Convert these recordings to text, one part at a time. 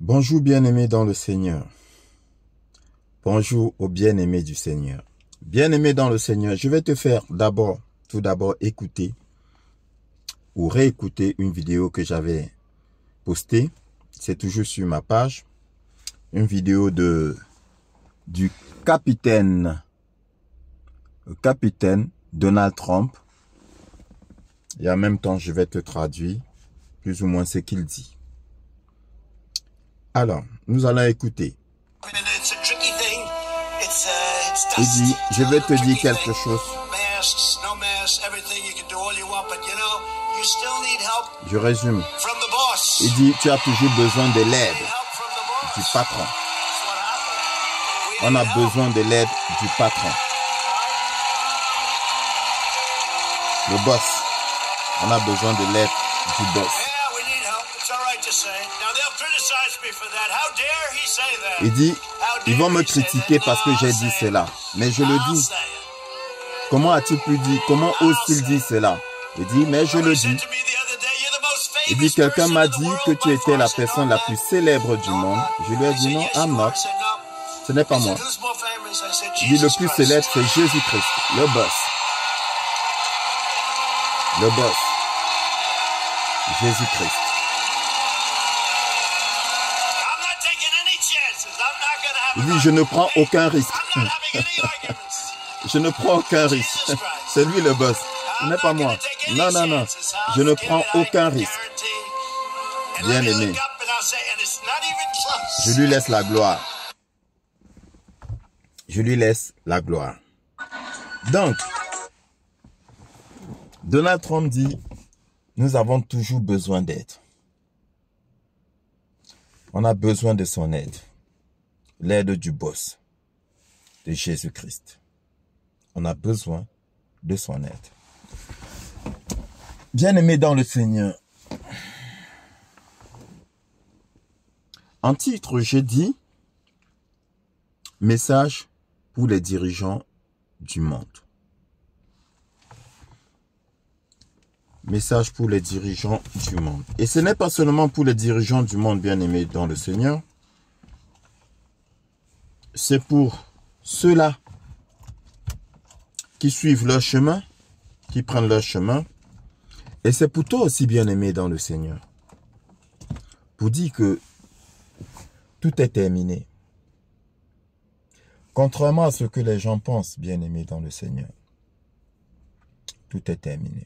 Bonjour bien-aimés dans le Seigneur. Bonjour aux bien-aimés du Seigneur. Bien-aimés dans le Seigneur, je vais te faire tout d'abord écouter ou réécouter une vidéo que j'avais postée. C'est toujours sur ma page. Une vidéo du capitaine Donald Trump. Et en même temps, je vais te traduire plus ou moins ce qu'il dit. Alors, nous allons écouter. Il dit, je vais te dire quelque chose. Je résume. Il dit, tu as toujours besoin de l'aide du patron. On a besoin de l'aide du patron. Le boss. On a besoin de l'aide du boss. Il dit, ils vont me critiquer parce que j'ai dit cela. Mais je le dis. Comment a-t-il pu dire? Comment ose-t-il dire cela? Il dit, mais je le dis. Il dit, quelqu'un m'a dit que tu étais la personne la plus célèbre du monde. Je lui ai dit, non, I'm not. Ce n'est pas moi. Il dit, le plus célèbre, c'est Jésus-Christ, le boss. Le boss. Jésus-Christ. Il dit, je ne prends aucun risque. Je ne prends aucun risque. C'est lui le boss. Ce n'est pas moi. Non, non, non. Je ne prends aucun risque. Bien aimé. Je lui laisse la gloire. Je lui laisse la gloire. Donc, Donald Trump dit, nous avons toujours besoin d'aide. On a besoin de son aide. L'aide du boss, de Jésus-Christ. On a besoin de son aide. Bien-aimés dans le Seigneur, en titre, j'ai dit « Message pour les dirigeants du monde ». Message pour les dirigeants du monde. Et ce n'est pas seulement pour les dirigeants du monde, bien-aimés dans le Seigneur. C'est pour ceux-là qui suivent leur chemin, qui prennent leur chemin. Et c'est pour toi aussi, bien-aimé dans le Seigneur. Pour dire que tout est terminé. Contrairement à ce que les gens pensent, bien-aimé dans le Seigneur. Tout est terminé.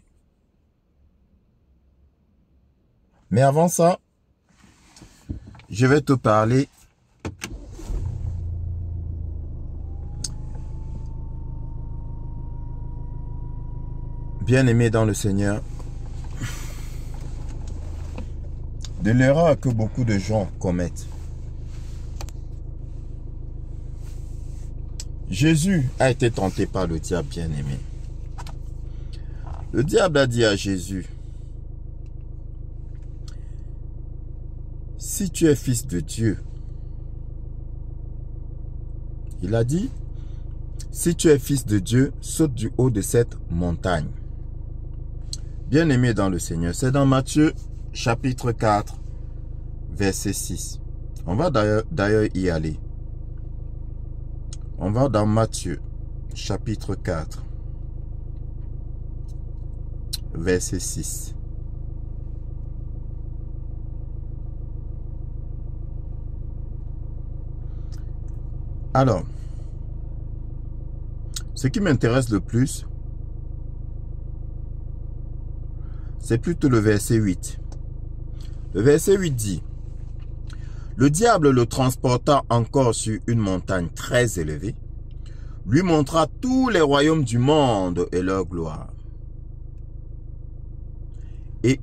Mais avant ça, je vais te parler bien-aimé dans le Seigneur, de l'erreur que beaucoup de gens commettent. Jésus a été tenté par le diable, bien-aimé. Le diable a dit à Jésus, si tu es fils de Dieu, il a dit, si tu es fils de Dieu, saute du haut de cette montagne. Bien-aimé dans le Seigneur, c'est dans Matthieu chapitre 4, verset 6. On va d'ailleurs y aller. On va dans Matthieu chapitre 4, verset 6. Alors, ce qui m'intéresse le plus, c'est plutôt le verset 8. Le verset 8 dit, « Le diable le transporta encore sur une montagne très élevée, lui montra tous les royaumes du monde et leur gloire. Et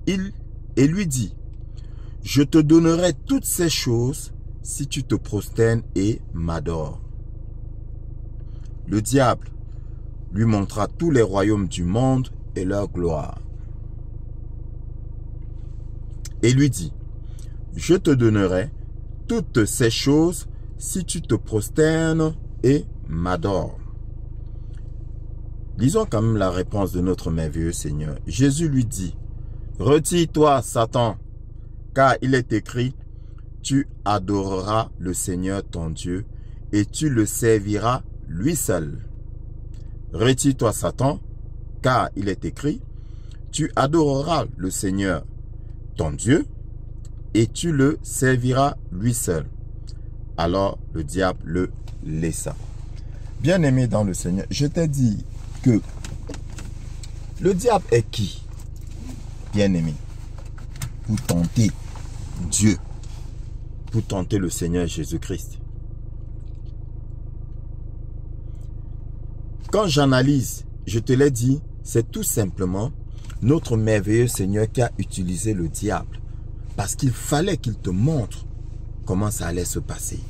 lui dit, « Je te donnerai toutes ces choses si tu te prosternes et m'adores. » Le diable lui montra tous les royaumes du monde et leur gloire. Et lui dit, je te donnerai toutes ces choses si tu te prosternes et m'adores. Lisons quand même la réponse de notre merveilleux Seigneur. Jésus lui dit, retire-toi, Satan, car il est écrit, tu adoreras le Seigneur ton Dieu et tu le serviras lui seul. Retire-toi, Satan, car il est écrit, tu adoreras le Seigneur ton Dieu et tu le serviras lui seul. Alors le diable le laissa. Bien-aimé dans le Seigneur, je t'ai dit que le diable est qui? Bien-aimé, pour tenter Dieu, pour tenter le Seigneur Jésus-Christ. Quand j'analyse, je te l'ai dit, c'est tout simplement notre merveilleux Seigneur qui a utilisé le diable. Parce qu'il fallait qu'il te montre comment ça allait se passer.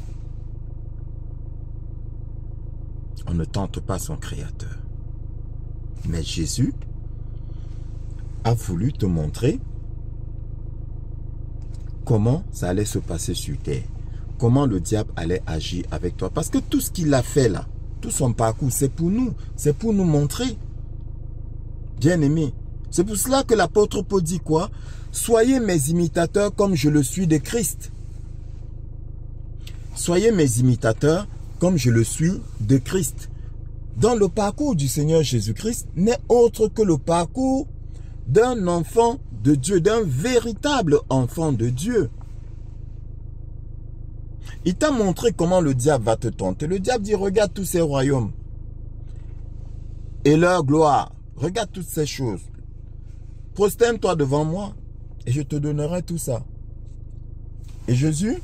On ne tente pas son Créateur. Mais Jésus a voulu te montrer comment ça allait se passer sur terre. Comment le diable allait agir avec toi. Parce que tout ce qu'il a fait là, tout son parcours, c'est pour nous. C'est pour nous montrer. Bien-aimé. C'est pour cela que l'apôtre Paul dit quoi? Soyez mes imitateurs comme je le suis de Christ. Soyez mes imitateurs comme je le suis de Christ. Dans le parcours du Seigneur Jésus-Christ n'est autre que le parcours d'un enfant de Dieu, d'un véritable enfant de Dieu. Il t'a montré comment le diable va te tenter. Le diable dit, regarde tous ces royaumes et leur gloire. Regarde toutes ces choses. Prosterne-toi devant moi et je te donnerai tout ça. Et Jésus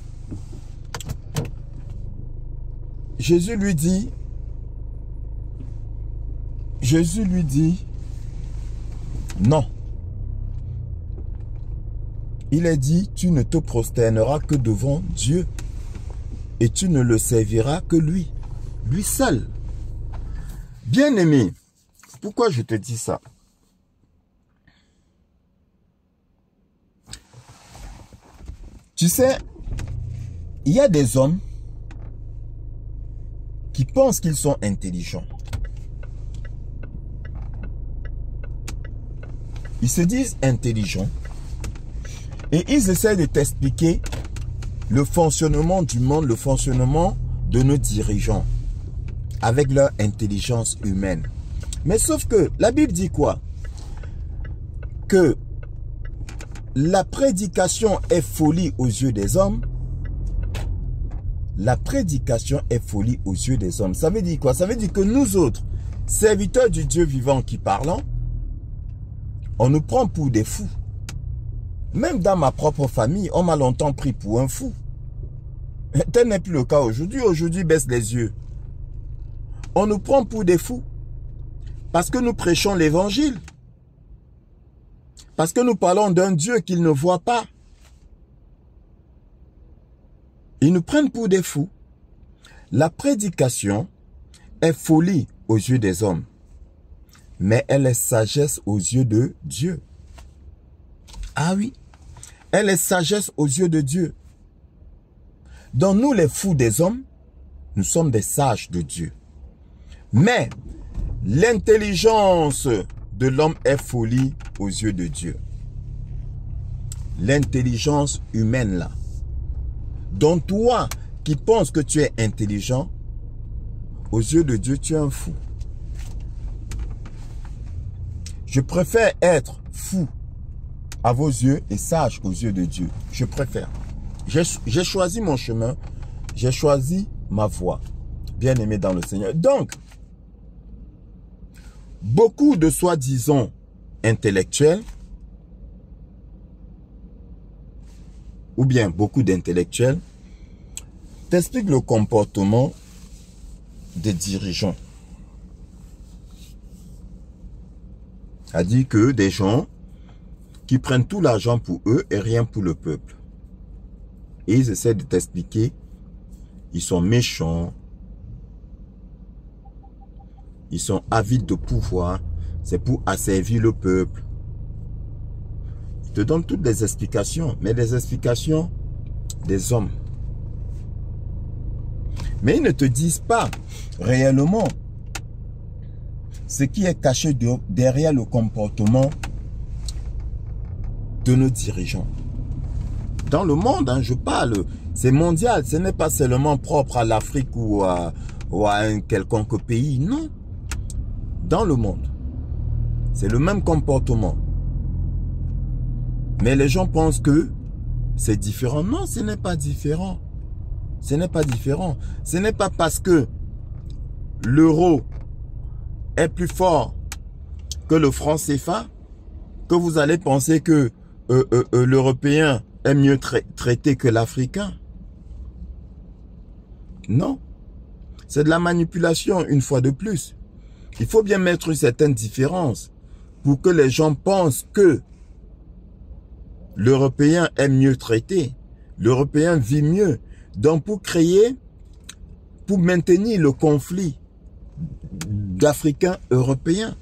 lui dit, non. Il est dit, tu ne te prosterneras que devant Dieu et tu ne le serviras que lui seul. Bien-aimé, pourquoi je te dis ça? Tu sais, il y a des hommes qui pensent qu'ils sont intelligents. Ils se disent intelligents et ils essaient de t'expliquer le fonctionnement du monde, le fonctionnement de nos dirigeants avec leur intelligence humaine. Mais sauf que la Bible dit quoi? Que la prédication est folie aux yeux des hommes. La prédication est folie aux yeux des hommes. Ça veut dire quoi? Ça veut dire que nous autres, serviteurs du Dieu vivant qui parlons, on nous prend pour des fous. Même dans ma propre famille, on m'a longtemps pris pour un fou. Tel n'est plus le cas aujourd'hui. Aujourd'hui, baisse les yeux. On nous prend pour des fous. Parce que nous prêchons l'évangile. Parce que nous parlons d'un Dieu qu'ils ne voient pas. Ils nous prennent pour des fous. La prédication est folie aux yeux des hommes. Mais elle est sagesse aux yeux de Dieu. Ah oui, elle est sagesse aux yeux de Dieu. Dans nous les fous des hommes, nous sommes des sages de Dieu. Mais l'intelligence de l'homme est folie aux yeux de Dieu. L'intelligence humaine là. Donc toi qui penses que tu es intelligent, aux yeux de Dieu tu es un fou. Je préfère être fou à vos yeux et sage aux yeux de Dieu. Je préfère. J'ai choisi mon chemin. J'ai choisi ma voie. Bien-aimé dans le Seigneur. Donc, beaucoup de soi-disant intellectuels, ou bien beaucoup d'intellectuels, t'expliquent le comportement des dirigeants. C'est-à-dire que des gens qui prennent tout l'argent pour eux et rien pour le peuple. Et ils essaient de t'expliquer, ils sont méchants, ils sont avides de pouvoir, c'est pour asservir le peuple. Ils te donnent toutes les explications, mais des explications des hommes. Mais ils ne te disent pas réellement ce qui est caché derrière le comportement de nos dirigeants. Dans le monde, hein, je parle. C'est mondial. Ce n'est pas seulement propre à l'Afrique ou à un quelconque pays. Non. Dans le monde. C'est le même comportement. Mais les gens pensent que c'est différent. Non, ce n'est pas différent. Ce n'est pas différent. Ce n'est pas parce que l'euro est plus fort que le franc CFA que vous allez penser que l'Européen est mieux traité que l'Africain. Non. C'est de la manipulation une fois de plus. Il faut bien mettre une certaine différence pour que les gens pensent que l'Européen est mieux traité. L'Européen vit mieux. Donc pour maintenir le conflit d'Africains européens.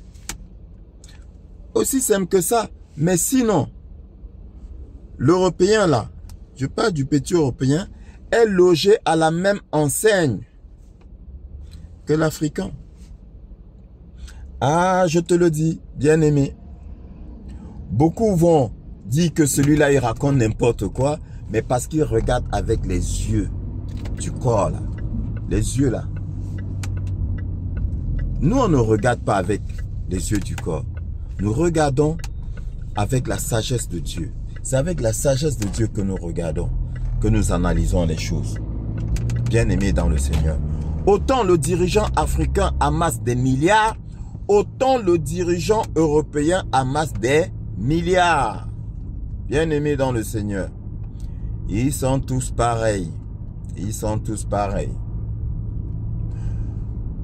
Aussi simple que ça. Mais sinon, l'Européen là, je parle du petit Européen, est logé à la même enseigne que l'Africain. Ah, je te le dis, bien-aimé. Beaucoup vont dire que celui-là, il raconte n'importe quoi, mais parce qu'il regarde avec les yeux du corps, là. Les yeux, là. Nous, on ne regarde pas avec les yeux du corps. Nous regardons avec la sagesse de Dieu. C'est avec la sagesse de Dieu que nous regardons, que nous analysons les choses. Bien-aimés dans le Seigneur. Autant le dirigeant africain amasse des milliards, autant le dirigeant européen amasse des milliards. Bien-aimés dans le Seigneur. Ils sont tous pareils. Ils sont tous pareils.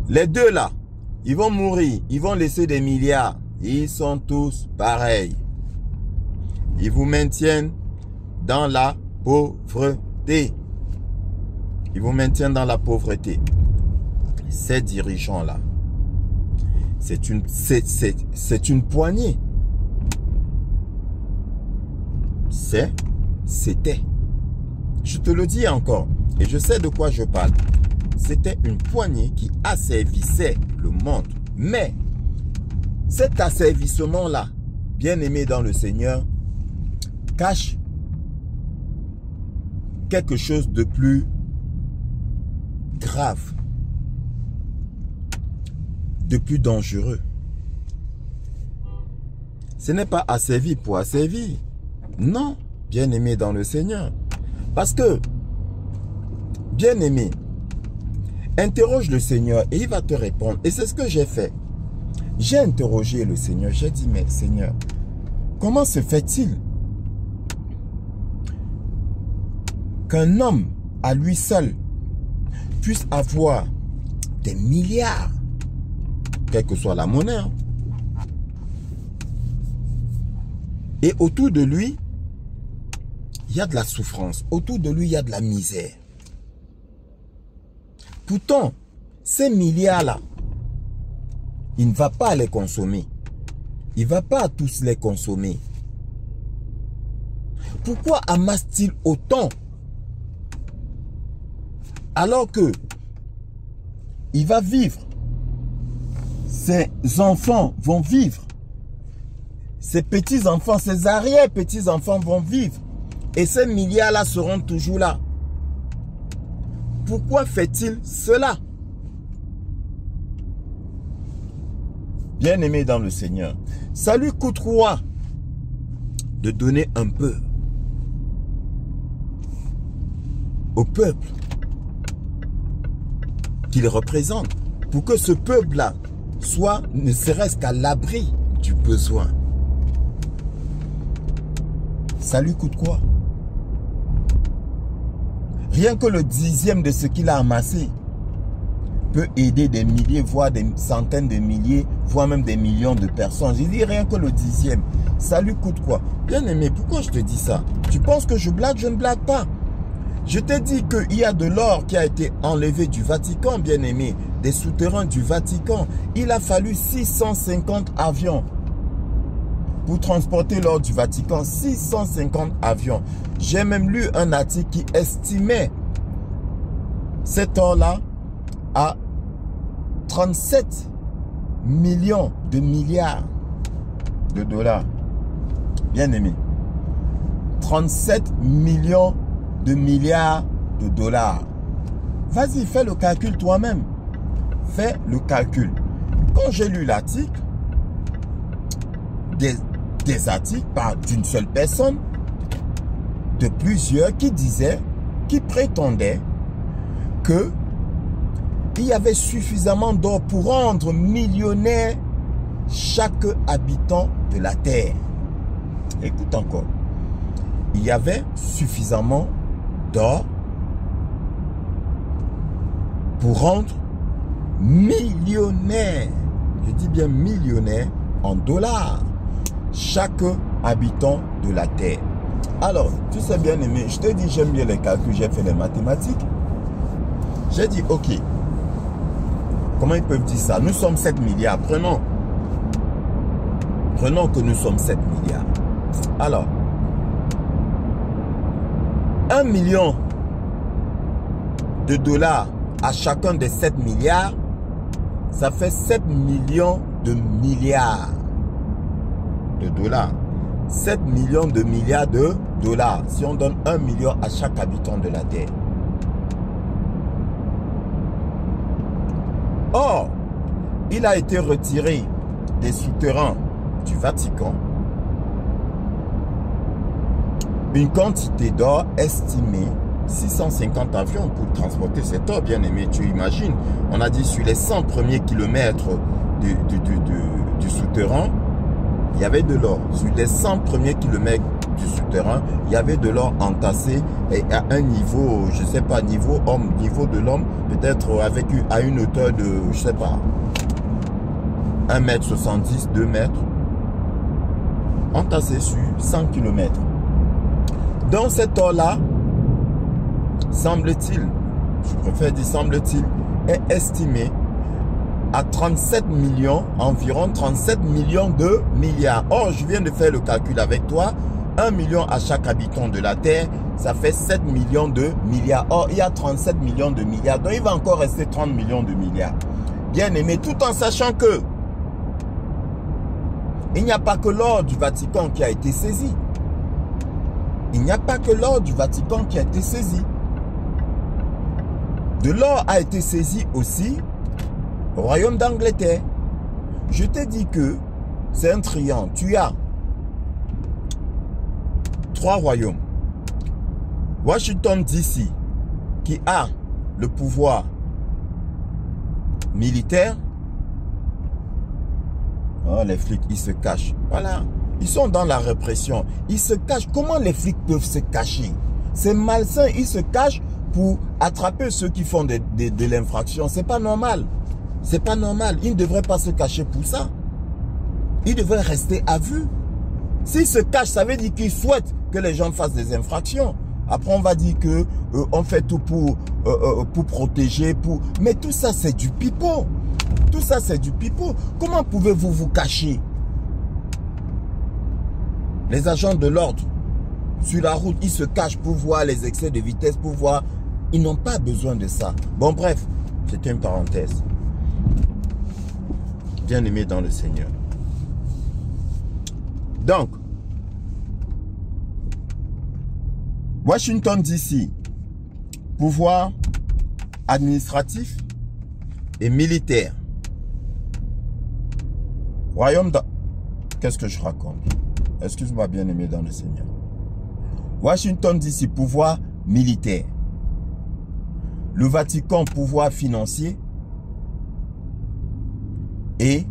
Les deux là, ils vont mourir. Ils vont laisser des milliards. Ils sont tous pareils. Ils vous maintiennent dans la pauvreté. Ils vous maintiennent dans la pauvreté. Ces dirigeants-là, c'est une poignée. C'était. Je te le dis encore, et je sais de quoi je parle. C'était une poignée qui asservissait le monde. Mais, cet asservissement-là, bien-aimé dans le Seigneur, cache quelque chose de plus grave, de plus dangereux. Ce n'est pas asservi pour asservir. Non, bien-aimé dans le Seigneur. Parce que, bien-aimé, interroge le Seigneur et il va te répondre. Et c'est ce que j'ai fait. J'ai interrogé le Seigneur. J'ai dit, mais Seigneur, comment se fait-il qu'un homme, à lui seul, puisse avoir des milliards, quelle que soit la monnaie, hein, et autour de lui, il y a de la souffrance. Autour de lui, il y a de la misère. Pourtant, ces milliards-là, il ne va pas les consommer. Il ne va pas tous les consommer. Pourquoi amasse-t-il autant? Alors que il va vivre. Ses enfants vont vivre. Ses petits-enfants, ses arrière-petits-enfants vont vivre. Et ces milliards-là seront toujours là. Pourquoi fait-il cela? Bien-aimé dans le Seigneur, ça lui coûte quoi de donner un peu au peuple qu'il représente, pour que ce peuple-là soit ne serait-ce qu'à l'abri du besoin. Ça lui coûte quoi? Rien que le 10e de ce qu'il a amassé peut aider des milliers, voire des centaines de milliers, voire même des millions de personnes. Je dis rien que le 10e. Ça lui coûte quoi? Bien aimé, pourquoi je te dis ça? Tu penses que je blague? Je ne blague pas. Je t'ai dit qu'il y a de l'or qui a été enlevé du Vatican, bien aimé. Des souterrains du Vatican. Il a fallu 650 avions pour transporter l'or du Vatican. 650 avions. J'ai même lu un article qui estimait cet or-là à 37 millions de milliards de dollars. Bien aimé. 37 millions de milliards de dollars. Vas-y, fais le calcul toi-même. Fais le calcul. Quand j'ai lu l'article, des articles d'une seule personne, de plusieurs qui disaient, qui prétendaient que il y avait suffisamment d'or pour rendre millionnaire chaque habitant de la Terre. Écoute encore. Il y avait suffisamment d'or pour rendre millionnaire, je dis bien millionnaire en dollars, chaque habitant de la Terre. Alors, tu sais bien aimé, je te dis j'aime bien les calculs, j'ai fait les mathématiques. J'ai dit ok, comment ils peuvent dire ça? Nous sommes 7 milliards, prenons que nous sommes 7 milliards. Alors, 1 million de dollars à chacun des 7 milliards, ça fait 7 millions de milliards de dollars. 7 millions de milliards de dollars. Si on donne 1 million à chaque habitant de la Terre. Or, il a été retiré des souterrains du Vatican une quantité d'or estimée 650 avions pour transporter cet or, bien aimé. Tu imagines, on a dit sur les 100 premiers kilomètres du souterrain, il y avait de l'or. Sur les 100 premiers kilomètres du souterrain, il y avait de l'or entassé et à un niveau, je ne sais pas, niveau homme, niveau de l'homme, peut-être à une hauteur de, je ne sais pas, 1,70 m, 2 mètres, entassé sur 100 km. Dans cet or-là, semble-t-il, je préfère dire semble-t-il, est estimé à 37 millions, environ 37 millions de milliards. Or, je viens de faire le calcul avec toi. 1 million à chaque habitant de la Terre, ça fait 7 millions de milliards. Or, il y a 37 millions de milliards. Donc, il va encore rester 30 millions de milliards. Bien aimé, tout en sachant que il n'y a pas que l'or du Vatican qui a été saisi. Il n'y a pas que l'or du Vatican qui a été saisi. De l'or a été saisi aussi au royaume d'Angleterre. Je t'ai dit que c'est un triangle. Tu as 3 royaumes. Washington DC qui a le pouvoir militaire. Oh, les flics, ils se cachent. Voilà. Ils sont dans la répression. Ils se cachent. Comment les flics peuvent se cacher? C'est malsain. Ils se cachent pour attraper ceux qui font de l'infraction. C'est pas normal. C'est pas normal. Ils ne devraient pas se cacher pour ça. Ils devraient rester à vue. S'ils se cachent, ça veut dire qu'ils souhaitent que les gens fassent des infractions. Après, on va dire que on fait tout pour protéger. Mais tout ça, c'est du pipeau. Tout ça, c'est du pipeau. Comment pouvez-vous vous cacher? Les agents de l'ordre, sur la route, ils se cachent pour voir les excès de vitesse, pour voir. Ils n'ont pas besoin de ça. Bon, bref, c'était une parenthèse. Bien aimé dans le Seigneur. Donc, Washington DC, pouvoir administratif et militaire. Royaume de... Qu'est-ce que je raconte? Excuse-moi, bien aimé dans le Seigneur. Washington DC, pouvoir militaire. Le Vatican, pouvoir financier. Et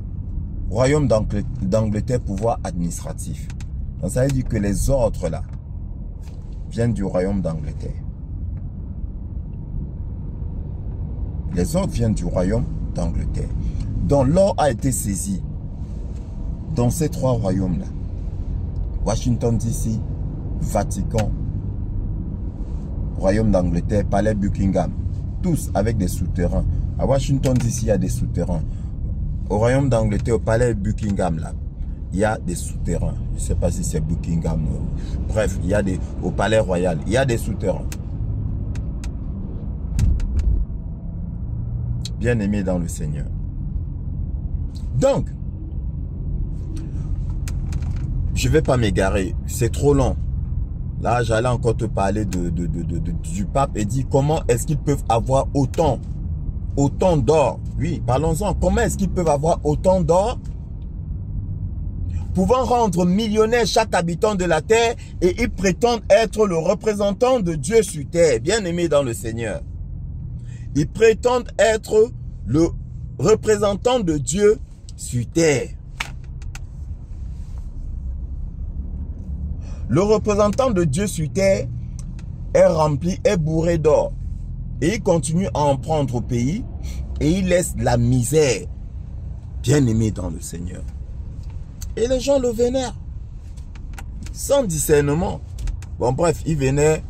Royaume d'Angleterre, pouvoir administratif. Donc ça veut dire que les ordres là viennent du Royaume d'Angleterre. Les ordres viennent du Royaume d'Angleterre. Donc l'or a été saisi dans ces 3 royaumes-là. Washington DC, Vatican, Royaume d'Angleterre, Palais Buckingham. Tous avec des souterrains. À Washington DC, il y a des souterrains. Au Royaume d'Angleterre, au Palais Buckingham, là, il y a des souterrains. Je ne sais pas si c'est Buckingham. Bref, il y a au Palais Royal, il y a des souterrains. Bien aimé dans le Seigneur. Donc, je ne vais pas m'égarer. C'est trop long. Là, j'allais encore te parler du pape et dire comment est-ce qu'ils peuvent avoir autant d'or. Oui, parlons-en. Comment est-ce qu'ils peuvent avoir autant d'or, pouvant rendre millionnaire chaque habitant de la terre, et ils prétendent être le représentant de Dieu sur terre, bien aimé dans le Seigneur. Ils prétendent être le représentant de Dieu sur terre. Le représentant de Dieu sur terre est rempli, est bourré d'or. Et il continue à en prendre au pays et il laisse la misère, bien aimé dans le Seigneur. Et les gens le vénèrent, sans discernement. Bon bref, ils vénèrent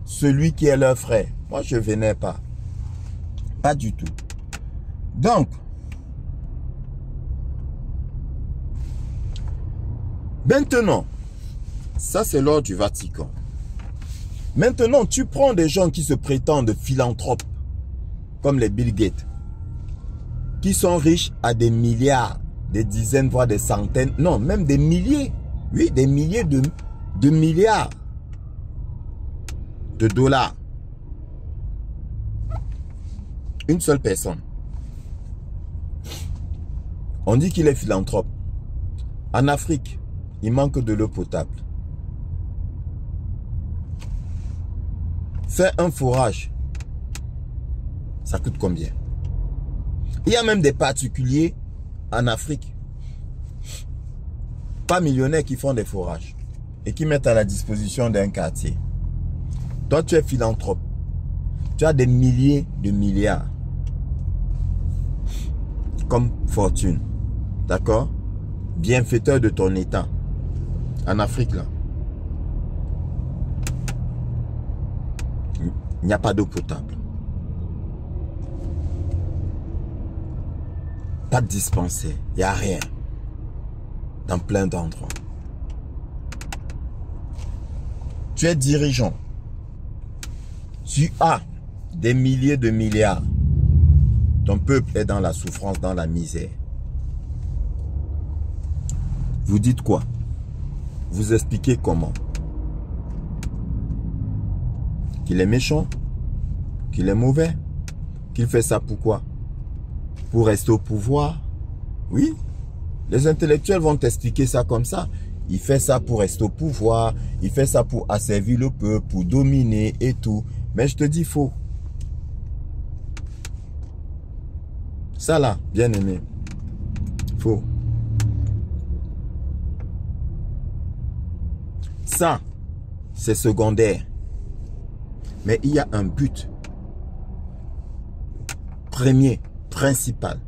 celui qui est leur frère. Moi, je ne vénère pas. Pas du tout. Donc, maintenant, ça c'est l'ordre du Vatican. Maintenant, tu prends des gens qui se prétendent philanthropes, comme les Bill Gates, qui sont riches à des milliards, des dizaines, voire des centaines, non, même des milliers, oui, des milliers de milliards de dollars. Une seule personne. On dit qu'il est philanthrope. En Afrique, il manque de l'eau potable. Faire un forage, ça coûte combien? Il y a même des particuliers en Afrique, pas millionnaires, qui font des forages et qui mettent à la disposition d'un quartier. Toi, tu es philanthrope. Tu as des milliers de milliards comme fortune. D'accord? Bienfaiteur de ton état. En Afrique, là. Il n'y a pas d'eau potable. Pas de dispensaire. Il n'y a rien. Dans plein d'endroits. Tu es dirigeant. Tu as des milliers de milliards. Ton peuple est dans la souffrance, dans la misère. Vous dites quoi? Vous expliquez comment? Qu'il est méchant? Qu'il est mauvais? Qu'il fait ça pourquoi? Pour rester au pouvoir? Oui. Les intellectuels vont t'expliquer ça comme ça. Il fait ça pour rester au pouvoir. Il fait ça pour asservir le peuple, pour dominer et tout. Mais je te dis faux. Ça là, bien aimé. Faux. Ça, c'est secondaire. Mais il y a un but premier, principal,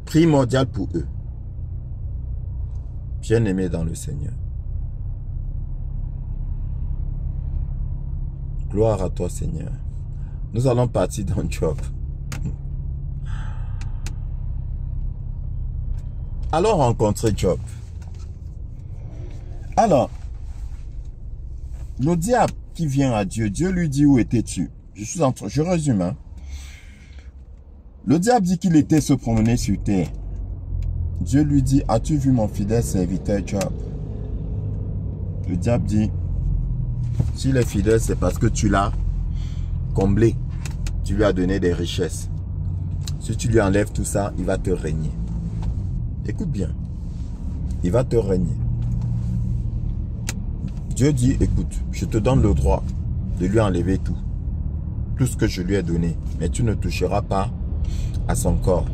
primordial pour eux. Bien aimé dans le Seigneur. Gloire à toi, Seigneur. Nous allons partir dans Job. Alors rencontrer Job. Alors, le diable qui vient à Dieu, Dieu lui dit: où étais-tu? Je résume. Hein? Le diable dit qu'il était se promener sur terre. Dieu lui dit: as-tu vu mon fidèle serviteur Job? Le diable dit: s'il est fidèle, c'est parce que tu l'as comblé. Tu lui as donné des richesses. Si tu lui enlèves tout ça, il va te régner. Écoute bien. Il va te régner. Dieu dit: écoute, je te donne le droit de lui enlever tout. Tout ce que je lui ai donné. Mais tu ne toucheras pas à son corps.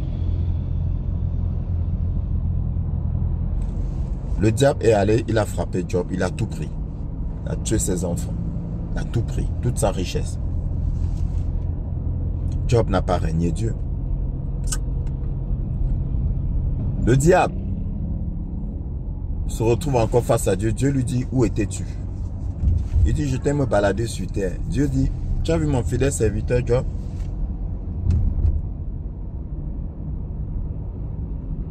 Le diable est allé, il a frappé Job, il a tout pris. Il a tué ses enfants. Il a tout pris, toute sa richesse. Job n'a pas régné Dieu. Le diable se retrouve encore face à Dieu. Dieu lui dit: où étais-tu? Il dit: je t'ai me balader sur terre. Dieu dit: tu as vu mon fidèle serviteur Job?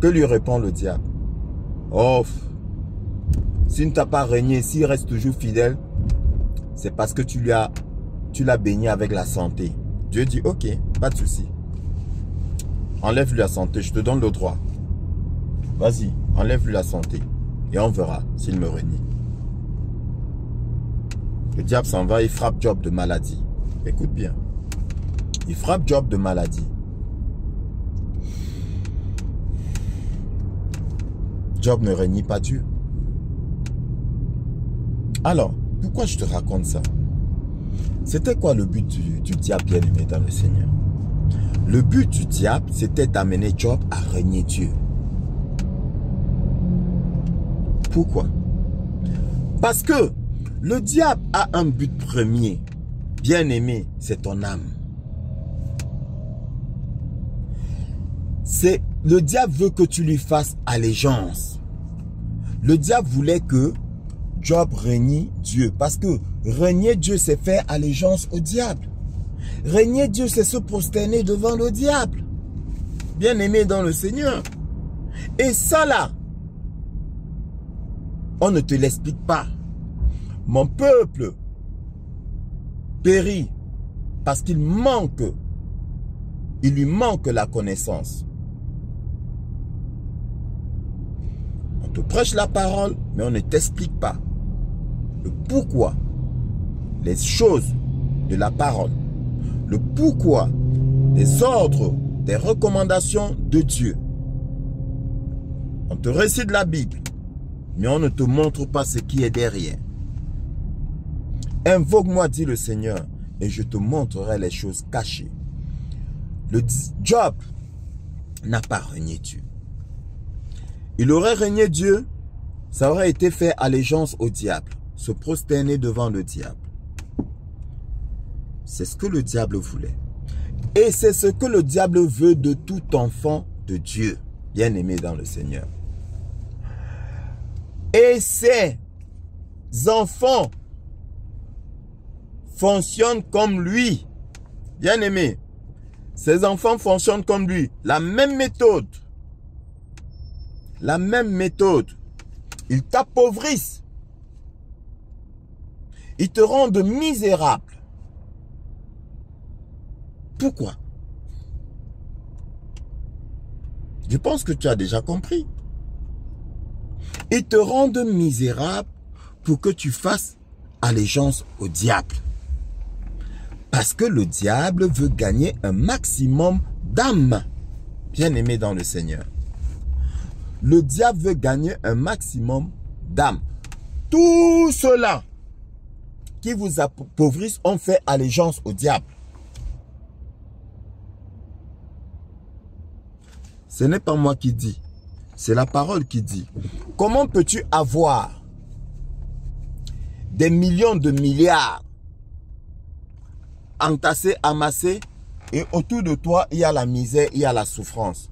Que lui répond le diable? Oh, s'il ne t'a pas régné, s'il reste toujours fidèle, c'est parce que tu l'as baigné avec la santé. Dieu dit: ok, pas de souci. Enlève-lui la santé, je te donne le droit. Vas-y, enlève-lui la santé. Et on verra s'il me renie. Le diable s'en va, il frappe Job de maladie. Écoute bien. Il frappe Job de maladie. Job ne renie pas Dieu. Alors, pourquoi je te raconte ça? C'était quoi le but du diable bien-aimé dans le Seigneur? Le but du diable, c'était d'amener Job à renier Dieu. Pourquoi? Parce que le diable a un but premier. Bien-aimé, c'est ton âme. Le diable veut que tu lui fasses allégeance. Le diable voulait que Job renie Dieu. Parce que renier Dieu, c'est faire allégeance au diable. Renier Dieu, c'est se prosterner devant le diable. Bien-aimé dans le Seigneur. Et ça là, on ne te l'explique pas. Mon peuple périt parce qu'il lui manque la connaissance. On te prêche la parole, mais on ne t'explique pas le pourquoi, les choses de la parole, le pourquoi des ordres, des recommandations de Dieu. On te récite la Bible, mais on ne te montre pas ce qui est derrière. Invoque-moi, dit le Seigneur, et je te montrerai les choses cachées. Le Job n'a pas renié Dieu. Il aurait renié Dieu, ça aurait été faire allégeance au diable, se prosterner devant le diable. C'est ce que le diable voulait. Et c'est ce que le diable veut de tout enfant de Dieu, bien-aimé dans le Seigneur. Et ces enfants fonctionnent comme lui, bien-aimé. Ces enfants fonctionnent comme lui. La même méthode. La même méthode. Ils t'appauvrissent. Ils te rendent misérable. Pourquoi? Je pense que tu as déjà compris. Ils te rendent misérable pour que tu fasses allégeance au diable. Parce que le diable veut gagner un maximum d'âmes. Bien-aimé dans le Seigneur. Le diable veut gagner un maximum d'âmes. Tout ceux-là qui vous appauvrissent ont fait allégeance au diable. Ce n'est pas moi qui dis. C'est la parole qui dit. Comment peux-tu avoir des millions de milliards entassés, amassés, et autour de toi, il y a la misère, il y a la souffrance?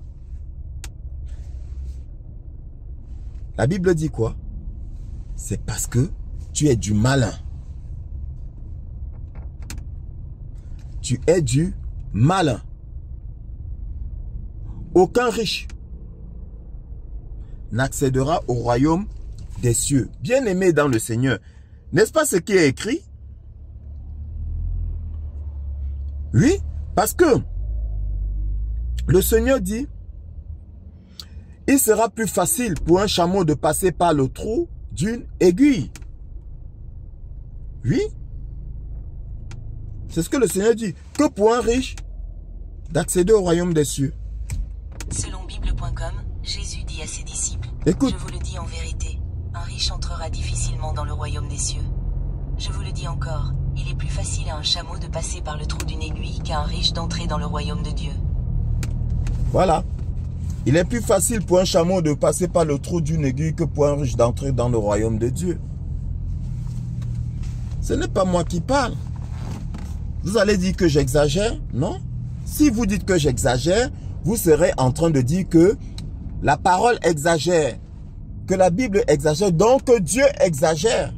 La Bible dit quoi? C'est parce que tu es du malin. Tu es du malin. Aucun riche n'accédera au royaume des cieux. Bien-aimé dans le Seigneur, n'est-ce pas ce qui est écrit? Oui, parce que le Seigneur dit, il sera plus facile pour un chameau de passer par le trou d'une aiguille. Oui, c'est ce que le Seigneur dit, que pour un riche d'accéder au royaume des cieux. Selon Bible.com, Jésus dit à ses disciples, écoute, je vous le dis en vérité, un riche entrera difficilement dans le royaume des cieux. Je vous le dis encore, il est plus facile à un chameau de passer par le trou d'une aiguille qu'à un riche d'entrer dans le royaume de Dieu. Voilà. Il est plus facile pour un chameau de passer par le trou d'une aiguille que pour un riche d'entrer dans le royaume de Dieu. Ce n'est pas moi qui parle. Vous allez dire que j'exagère? Non. Si vous dites que j'exagère, vous serez en train de dire que la parole exagère, que la Bible exagère, donc que Dieu exagère.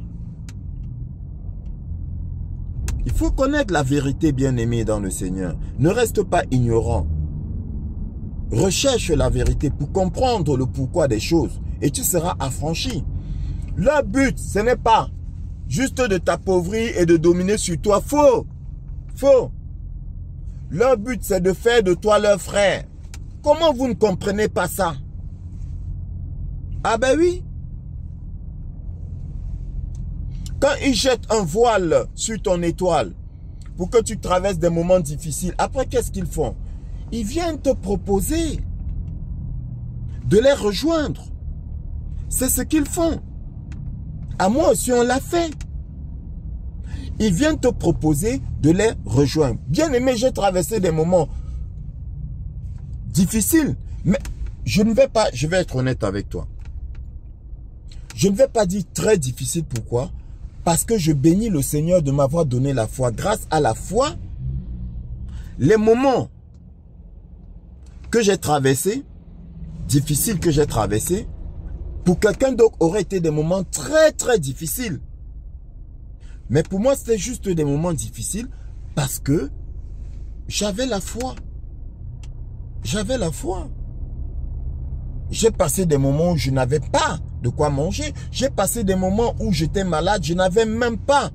Il faut connaître la vérité, bien-aimé dans le Seigneur. Ne reste pas ignorant. Recherche la vérité pour comprendre le pourquoi des choses et tu seras affranchi. Leur but, ce n'est pas juste de t'appauvrir et de dominer sur toi. Faux. Faux. Leur but, c'est de faire de toi leur frère. Comment vous ne comprenez pas ça? Ah ben oui. Quand il jette un voile sur ton étoile pour que tu traverses des moments difficiles, après qu'est-ce qu'ils font? Ils viennent te proposer de les rejoindre. C'est ce qu'ils font. À moi aussi, on l'a fait. Ils viennent te proposer de les rejoindre. Bien aimé, j'ai traversé des moments difficiles, mais je vais être honnête avec toi. Je ne vais pas dire très difficile. Pourquoi? Parce que je bénis le Seigneur de m'avoir donné la foi. Grâce à la foi, les moments que j'ai traversés, difficiles que j'ai traversés, pour quelqu'un d'autre auraient été des moments très très difficiles. Mais pour moi, c'était juste des moments difficiles parce que j'avais la foi. J'avais la foi. J'ai passé des moments où je n'avais pas de quoi manger. J'ai passé des moments où j'étais malade. Je n'avais même pas,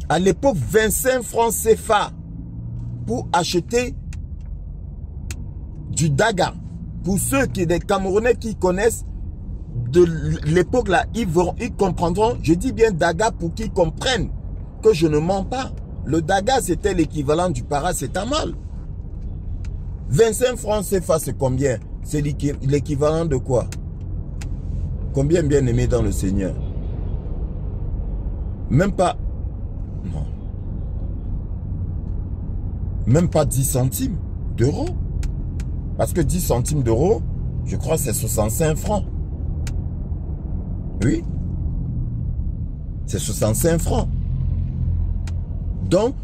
à l'époque, 25 francs CFA pour acheter du daga. Pour ceux des Camerounais qui connaissent de l'époque là, ils comprendront. Je dis bien daga pour qu'ils comprennent que je ne mens pas. Le daga, c'était l'équivalent du paracétamol. 25 francs CFA, c'est combien? C'est l'équivalent de quoi? Combien, bien aimé dans le Seigneur? Même pas... Non. Même pas 10 centimes d'euros. Parce que 10 centimes d'euros, je crois que c'est 65 francs. Oui. C'est 65 francs. Donc,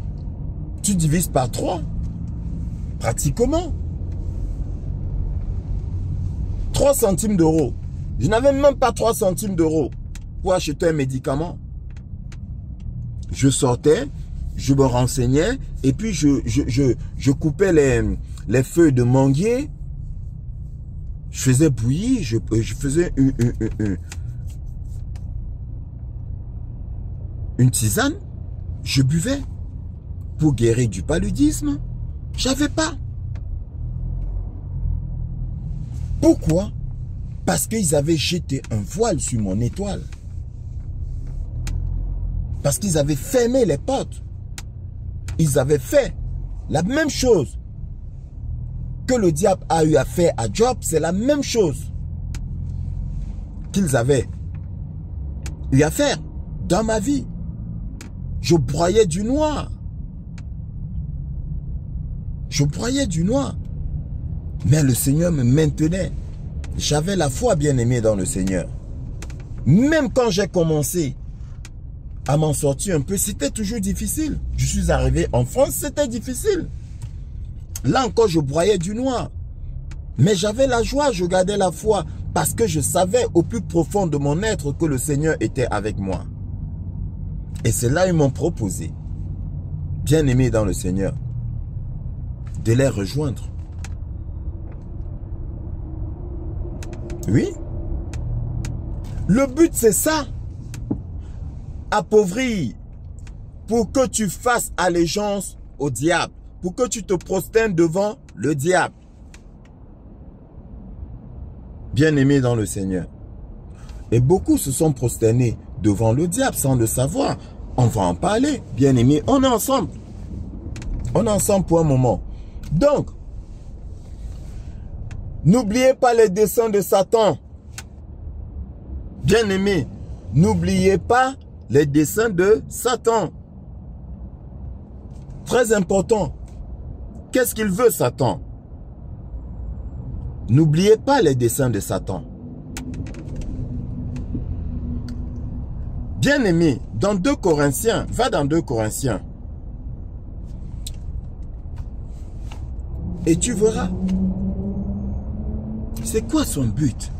tu divises par 3. Pratiquement. 3 centimes d'euros. Je n'avais même pas 3 centimes d'euros pour acheter un médicament. Je sortais, je me renseignais et puis je coupais les feuilles de manguier. Je faisais bouillir, je faisais une tisane. Je buvais pour guérir du paludisme. J'avais pas. Pourquoi? Parce qu'ils avaient jeté un voile sur mon étoile. Parce qu'ils avaient fermé les portes. Ils avaient fait la même chose que le diable a eu à faire à Job. C'est la même chose qu'ils avaient eu à faire dans ma vie. Je broyais du noir. Je broyais du noir. Mais le Seigneur me maintenait. J'avais la foi, bien aimée dans le Seigneur. Même quand j'ai commencé à m'en sortir un peu, c'était toujours difficile. Je suis arrivé en France, c'était difficile. Là encore, je broyais du noir. Mais j'avais la joie, je gardais la foi. Parce que je savais au plus profond de mon être que le Seigneur était avec moi. Et c'est là ils m'ont proposé, bien aimé dans le Seigneur, de les rejoindre. Oui. Le but, c'est ça. Appauvrir pour que tu fasses allégeance au diable. Pour que tu te prosternes devant le diable. Bien aimé dans le Seigneur. Et beaucoup se sont prosternés devant le diable sans le savoir. On va en parler. Bien aimé, on est ensemble. On est ensemble pour un moment. Donc, n'oubliez pas les desseins de Satan. Bien aimé, n'oubliez pas les desseins de Satan. Très important. Qu'est-ce qu'il veut, Satan? N'oubliez pas les desseins de Satan. Bien aimé, dans 2 Corinthiens, va dans 2 Corinthiens. Et tu verras. C'est quoi son but?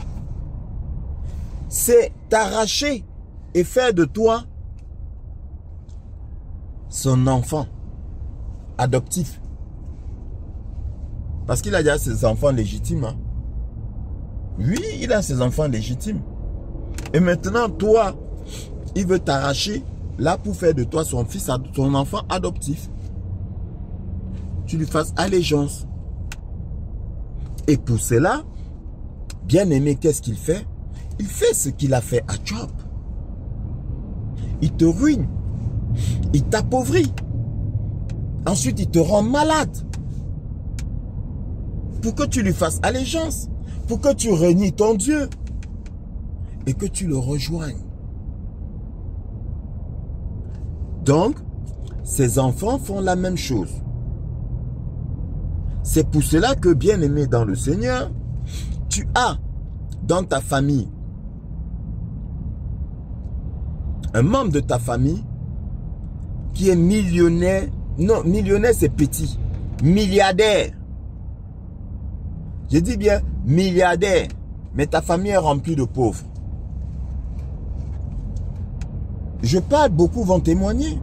C'est t'arracher et faire de toi son enfant adoptif. Parce qu'il a déjà ses enfants légitimes. Hein? Oui, il a ses enfants légitimes. Et maintenant, toi, il veut t'arracher là pour faire de toi son fils, son enfant adoptif. Tu lui fasses allégeance. Et pour cela, bien aimé, qu'est-ce qu'il fait? Il fait ce qu'il a fait à Job. il te ruine, il t'appauvrit. Ensuite, il te rend malade. Pour que tu lui fasses allégeance, pour que tu renies ton Dieu et que tu le rejoignes. Donc, ces enfants font la même chose. C'est pour cela que, bien-aimé dans le Seigneur, tu as dans ta famille un membre de ta famille qui est millionnaire. Non, millionnaire c'est petit. Milliardaire. Je dis bien milliardaire. Mais ta famille est remplie de pauvres. Je parle, beaucoup vont témoigner.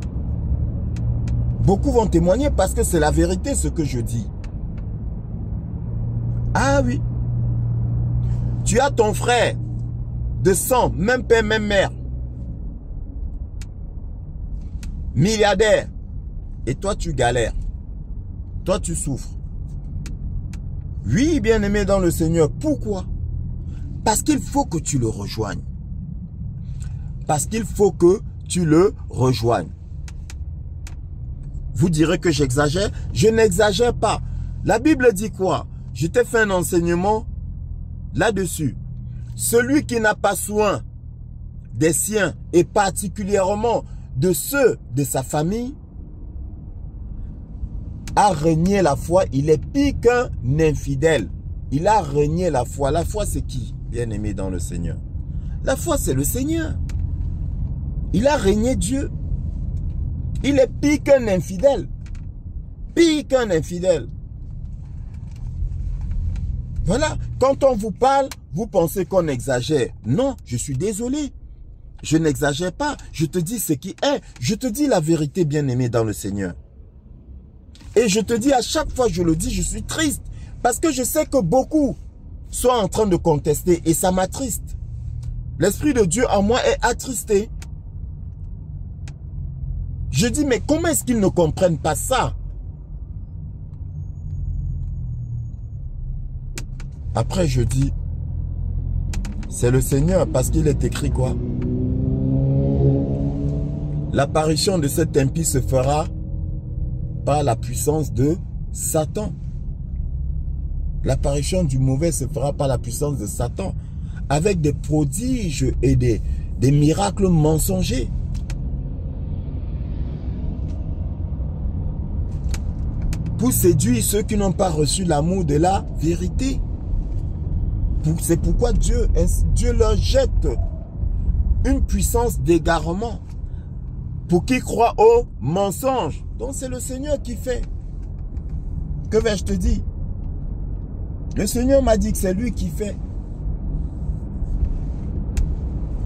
Beaucoup vont témoigner parce que c'est la vérité ce que je dis. Ah oui. Tu as ton frère de sang, même père, même mère. Milliardaire. Et toi, tu galères. Toi, tu souffres. Oui, bien-aimé dans le Seigneur. Pourquoi? Parce qu'il faut que tu le rejoignes. Parce qu'il faut que tu le rejoignes. Vous direz que j'exagère. Je n'exagère pas. La Bible dit quoi? Je t'ai fait un enseignement là-dessus. Celui qui n'a pas soin des siens et particulièrement de ceux de sa famille a renié la foi. Il est pire qu'un infidèle. Il a renié la foi. La foi c'est qui, bien-aimé dans le Seigneur? La foi c'est le Seigneur. Il a renié Dieu. Il est pire qu'un infidèle. Pire qu'un infidèle. Voilà. Quand on vous parle, vous pensez qu'on exagère. Non, je suis désolé. Je n'exagère pas. Je te dis ce qui est. Je te dis la vérité, bien-aimé dans le Seigneur. Et je te dis à chaque fois, je le dis, je suis triste. Parce que je sais que beaucoup sont en train de contester et ça m'attriste. L'Esprit de Dieu en moi est attristé. Je dis, mais comment est-ce qu'ils ne comprennent pas ça? Après, je dis, c'est le Seigneur parce qu'il est écrit quoi? L'apparition de cet impie se fera par la puissance de Satan. L'apparition du mauvais se fera par la puissance de Satan. Avec des prodiges et des miracles mensongers. Pour séduire ceux qui n'ont pas reçu l'amour de la vérité. C'est pourquoi Dieu leur jette une puissance d'égarement pour qu'ils croient au mensonge. Donc c'est le Seigneur qui fait. Que vais-je te dire? Le Seigneur m'a dit que c'est lui qui fait.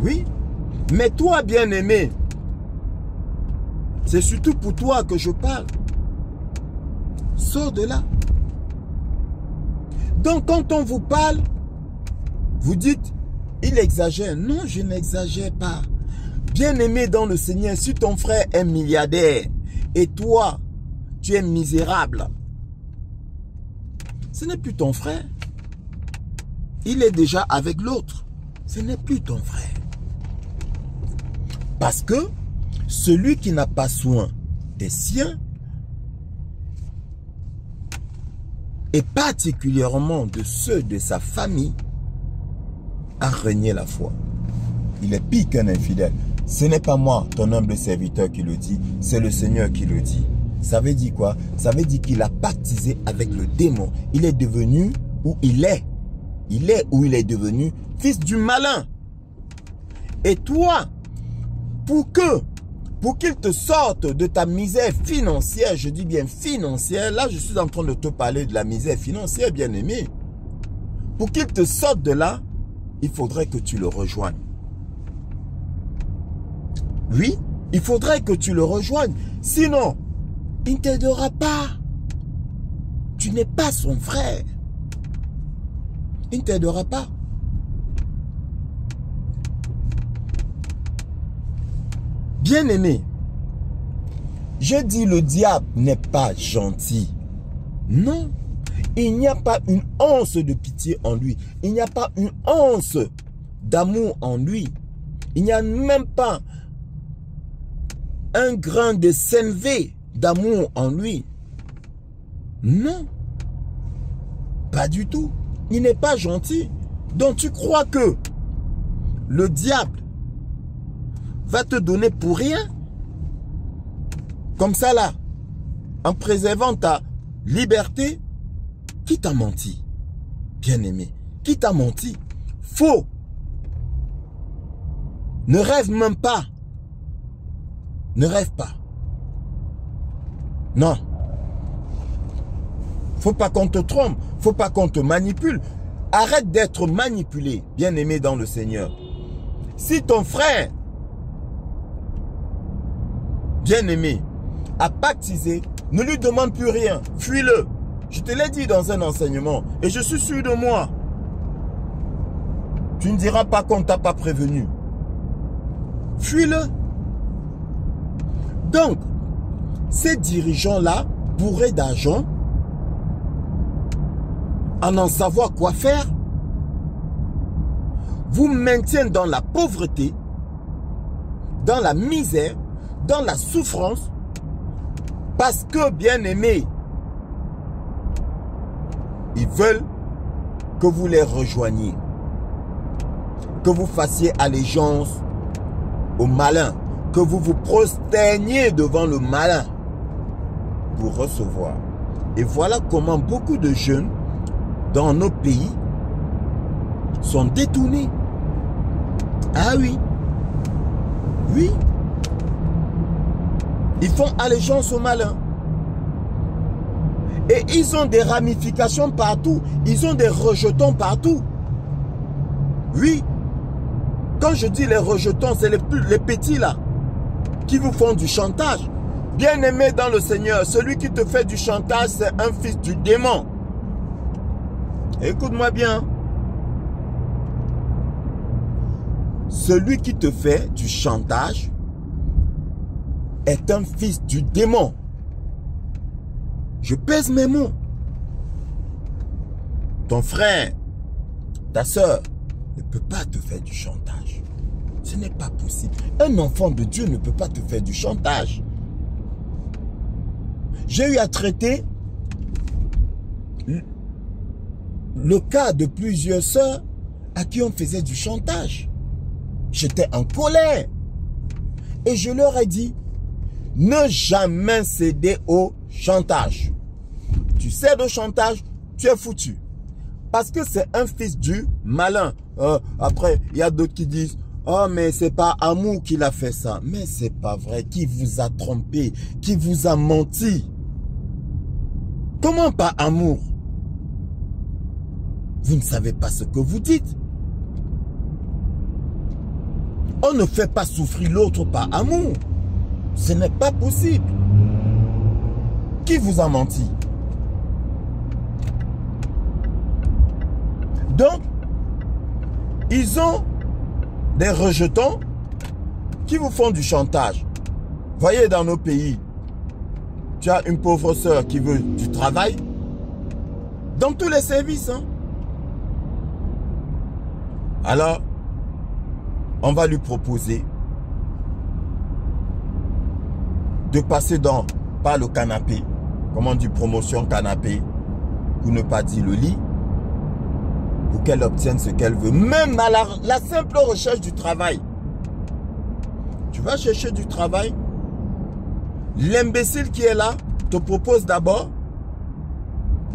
Oui. Mais toi, bien-aimé, c'est surtout pour toi que je parle. Sors de là. Donc quand on vous parle, vous dites, il exagère. Non, je n'exagère pas. Bien-aimé dans le Seigneur, si ton frère est milliardaire et toi, tu es misérable, ce n'est plus ton frère. Il est déjà avec l'autre. Ce n'est plus ton frère. Parce que celui qui n'a pas soin des siens, et particulièrement de ceux de sa famille, a renié la foi. Il est pire qu'un infidèle. Ce n'est pas moi, ton humble serviteur, qui le dit, c'est le Seigneur qui le dit. Ça veut dire quoi? Ça veut dire qu'il a pactisé avec le démon. Il est devenu où il est. Il est où il est devenu fils du malin. Et toi, pour qu'il te sorte de ta misère financière, je dis bien financière, là je suis en train de te parler de la misère financière, bien-aimé. Pour qu'il te sorte de là, il faudrait que tu le rejoignes. Oui, il faudrait que tu le rejoignes. Sinon, il ne t'aidera pas. Tu n'es pas son frère. Il ne t'aidera pas. Bien-aimé, je dis le diable n'est pas gentil. Non. Il n'y a pas une once de pitié en lui. Il n'y a pas une once d'amour en lui. Il n'y a même pas un grain de SNV d'amour en lui. Non. Pas du tout. Il n'est pas gentil. Donc tu crois que le diable va te donner pour rien? Comme ça là, en préservant ta liberté? Qui t'a menti? Bien-aimé, qui t'a menti? Faux. Ne rêve même pas. Ne rêve pas. Non. Faut pas qu'on te trompe. Faut pas qu'on te manipule. Arrête d'être manipulé, bien-aimé dans le Seigneur. Si ton frère, bien-aimé, a pactisé, ne lui demande plus rien. Fuis-le. Je te l'ai dit dans un enseignement. Et je suis sûr de moi. Tu ne diras pas qu'on ne t'a pas prévenu. Fuis-le. Donc, ces dirigeants-là, bourrés d'argent, en savoir quoi faire, vous maintiennent dans la pauvreté, dans la misère, dans la souffrance, parce que, bien aimés, ils veulent que vous les rejoigniez, que vous fassiez allégeance au malin, que vous vous prosterniez devant le malin pour recevoir. Et voilà comment beaucoup de jeunes dans nos pays sont détournés. Ah oui. Oui. Ils font allégeance au malin. Et ils ont des ramifications partout. Ils ont des rejetons partout. Oui. Quand je dis les rejetons, c'est les petits là, qui vous font du chantage. Bien-aimé dans le Seigneur, celui qui te fait du chantage, c'est un fils du démon. Écoute-moi bien. Celui qui te fait du chantage est un fils du démon. Je pèse mes mots. Ton frère, ta soeur ne peut pas te faire du chantage. Ce n'est pas possible. Un enfant de Dieu ne peut pas te faire du chantage. J'ai eu à traiter le cas de plusieurs sœurs à qui on faisait du chantage. J'étais en colère. Et je leur ai dit, ne jamais céder au chantage. Tu cèdes au chantage, tu es foutu. Parce que c'est un fils du malin. Après, il y a d'autres qui disent, oh, mais c'est pas Amour qui l'a fait ça. Mais c'est pas vrai. Qui vous a trompé? Qui vous a menti? Comment pas Amour? Vous ne savez pas ce que vous dites. On ne fait pas souffrir l'autre par amour. Ce n'est pas possible. Qui vous a menti? Donc, ils ont des rejetons qui vous font du chantage. Voyez, dans nos pays, tu as une pauvre sœur qui veut du travail. Dans tous les services, hein. Alors, on va lui proposer de passer par le canapé, comme on dit promotion canapé, pour ne pas dire le lit, pour qu'elle obtienne ce qu'elle veut, même à la simple recherche du travail. Tu vas chercher du travail, l'imbécile qui est là te propose d'abord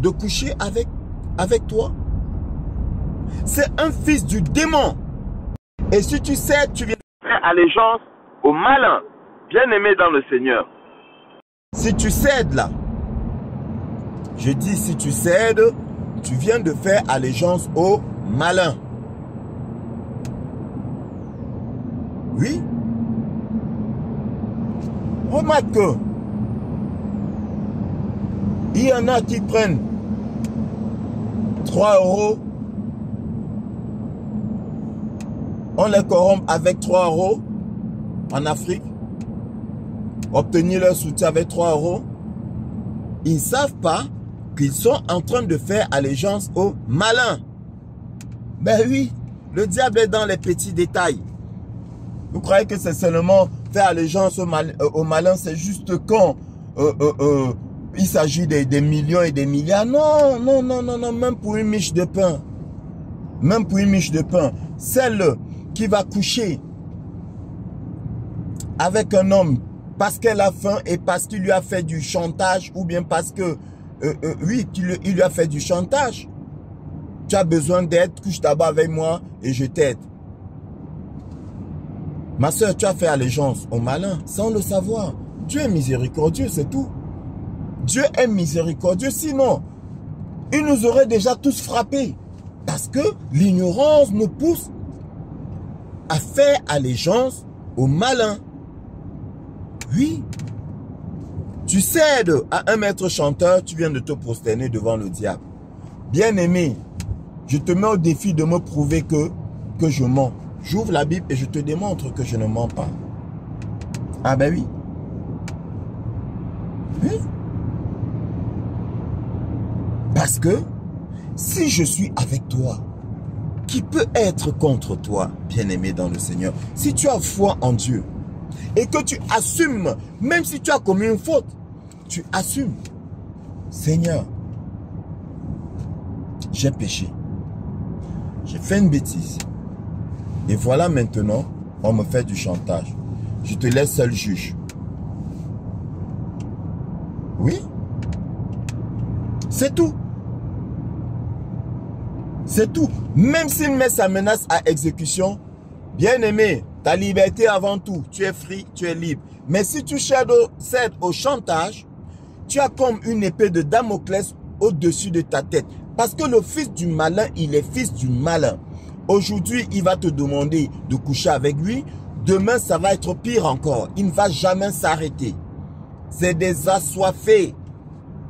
de coucher avec toi. C'est un fils du démon. Et si tu cèdes, tu viens faire allégeance au malin, bien-aimé dans le Seigneur. Si tu cèdes là, je dis si tu cèdes, tu viens de faire allégeance au malin. Oui. Remarque que il y en a qui prennent 3 €. On les corrompt avec 3 € en Afrique. Obtenir leur soutien avec 3 €. Ils ne savent pas qu'ils sont en train de faire allégeance aux malins. Ben oui, le diable est dans les petits détails. Vous croyez que c'est seulement faire allégeance au malin, c'est juste quand il s'agit des millions et des milliards. Non, non, non, non, non, même pour une miche de pain. Même pour une miche de pain. Celle qui va coucher avec un homme parce qu'elle a faim et parce qu'il lui a fait du chantage ou bien parce que, oui, il lui a fait du chantage. Tu as besoin d'aide, couche d'abord avec moi et je t'aide. Ma soeur, tu as fait allégeance au malin sans le savoir. Dieu est miséricordieux, c'est tout. Dieu est miséricordieux, sinon, il nous aurait déjà tous frappés. Parce que l'ignorance nous pousse à faire allégeance au malin. Oui. Tu cèdes à un maître chanteur, tu viens de te prosterner devant le diable. Bien-aimé, je te mets au défi de me prouver que je mens. J'ouvre la Bible et je te démontre que je ne mens pas. Ah ben oui. Oui. Parce que si je suis avec toi, qui peut être contre toi, bien-aimé dans le Seigneur? Si tu as foi en Dieu et que tu assumes, même si tu as commis une faute, tu assumes. Seigneur, j'ai péché. J'ai fait une bêtise. Et voilà maintenant, on me fait du chantage. Je te laisse seul juge. Oui. C'est tout. C'est tout. Même s'il met sa menace à exécution, bien aimé, ta liberté avant tout. Tu es free, tu es libre. Mais si tu cèdes au chantage, tu as comme une épée de Damoclès au-dessus de ta tête. Parce que le fils du malin, il est fils du malin. Aujourd'hui, il va te demander de coucher avec lui. Demain, ça va être pire encore. Il ne va jamais s'arrêter. C'est des assoiffés.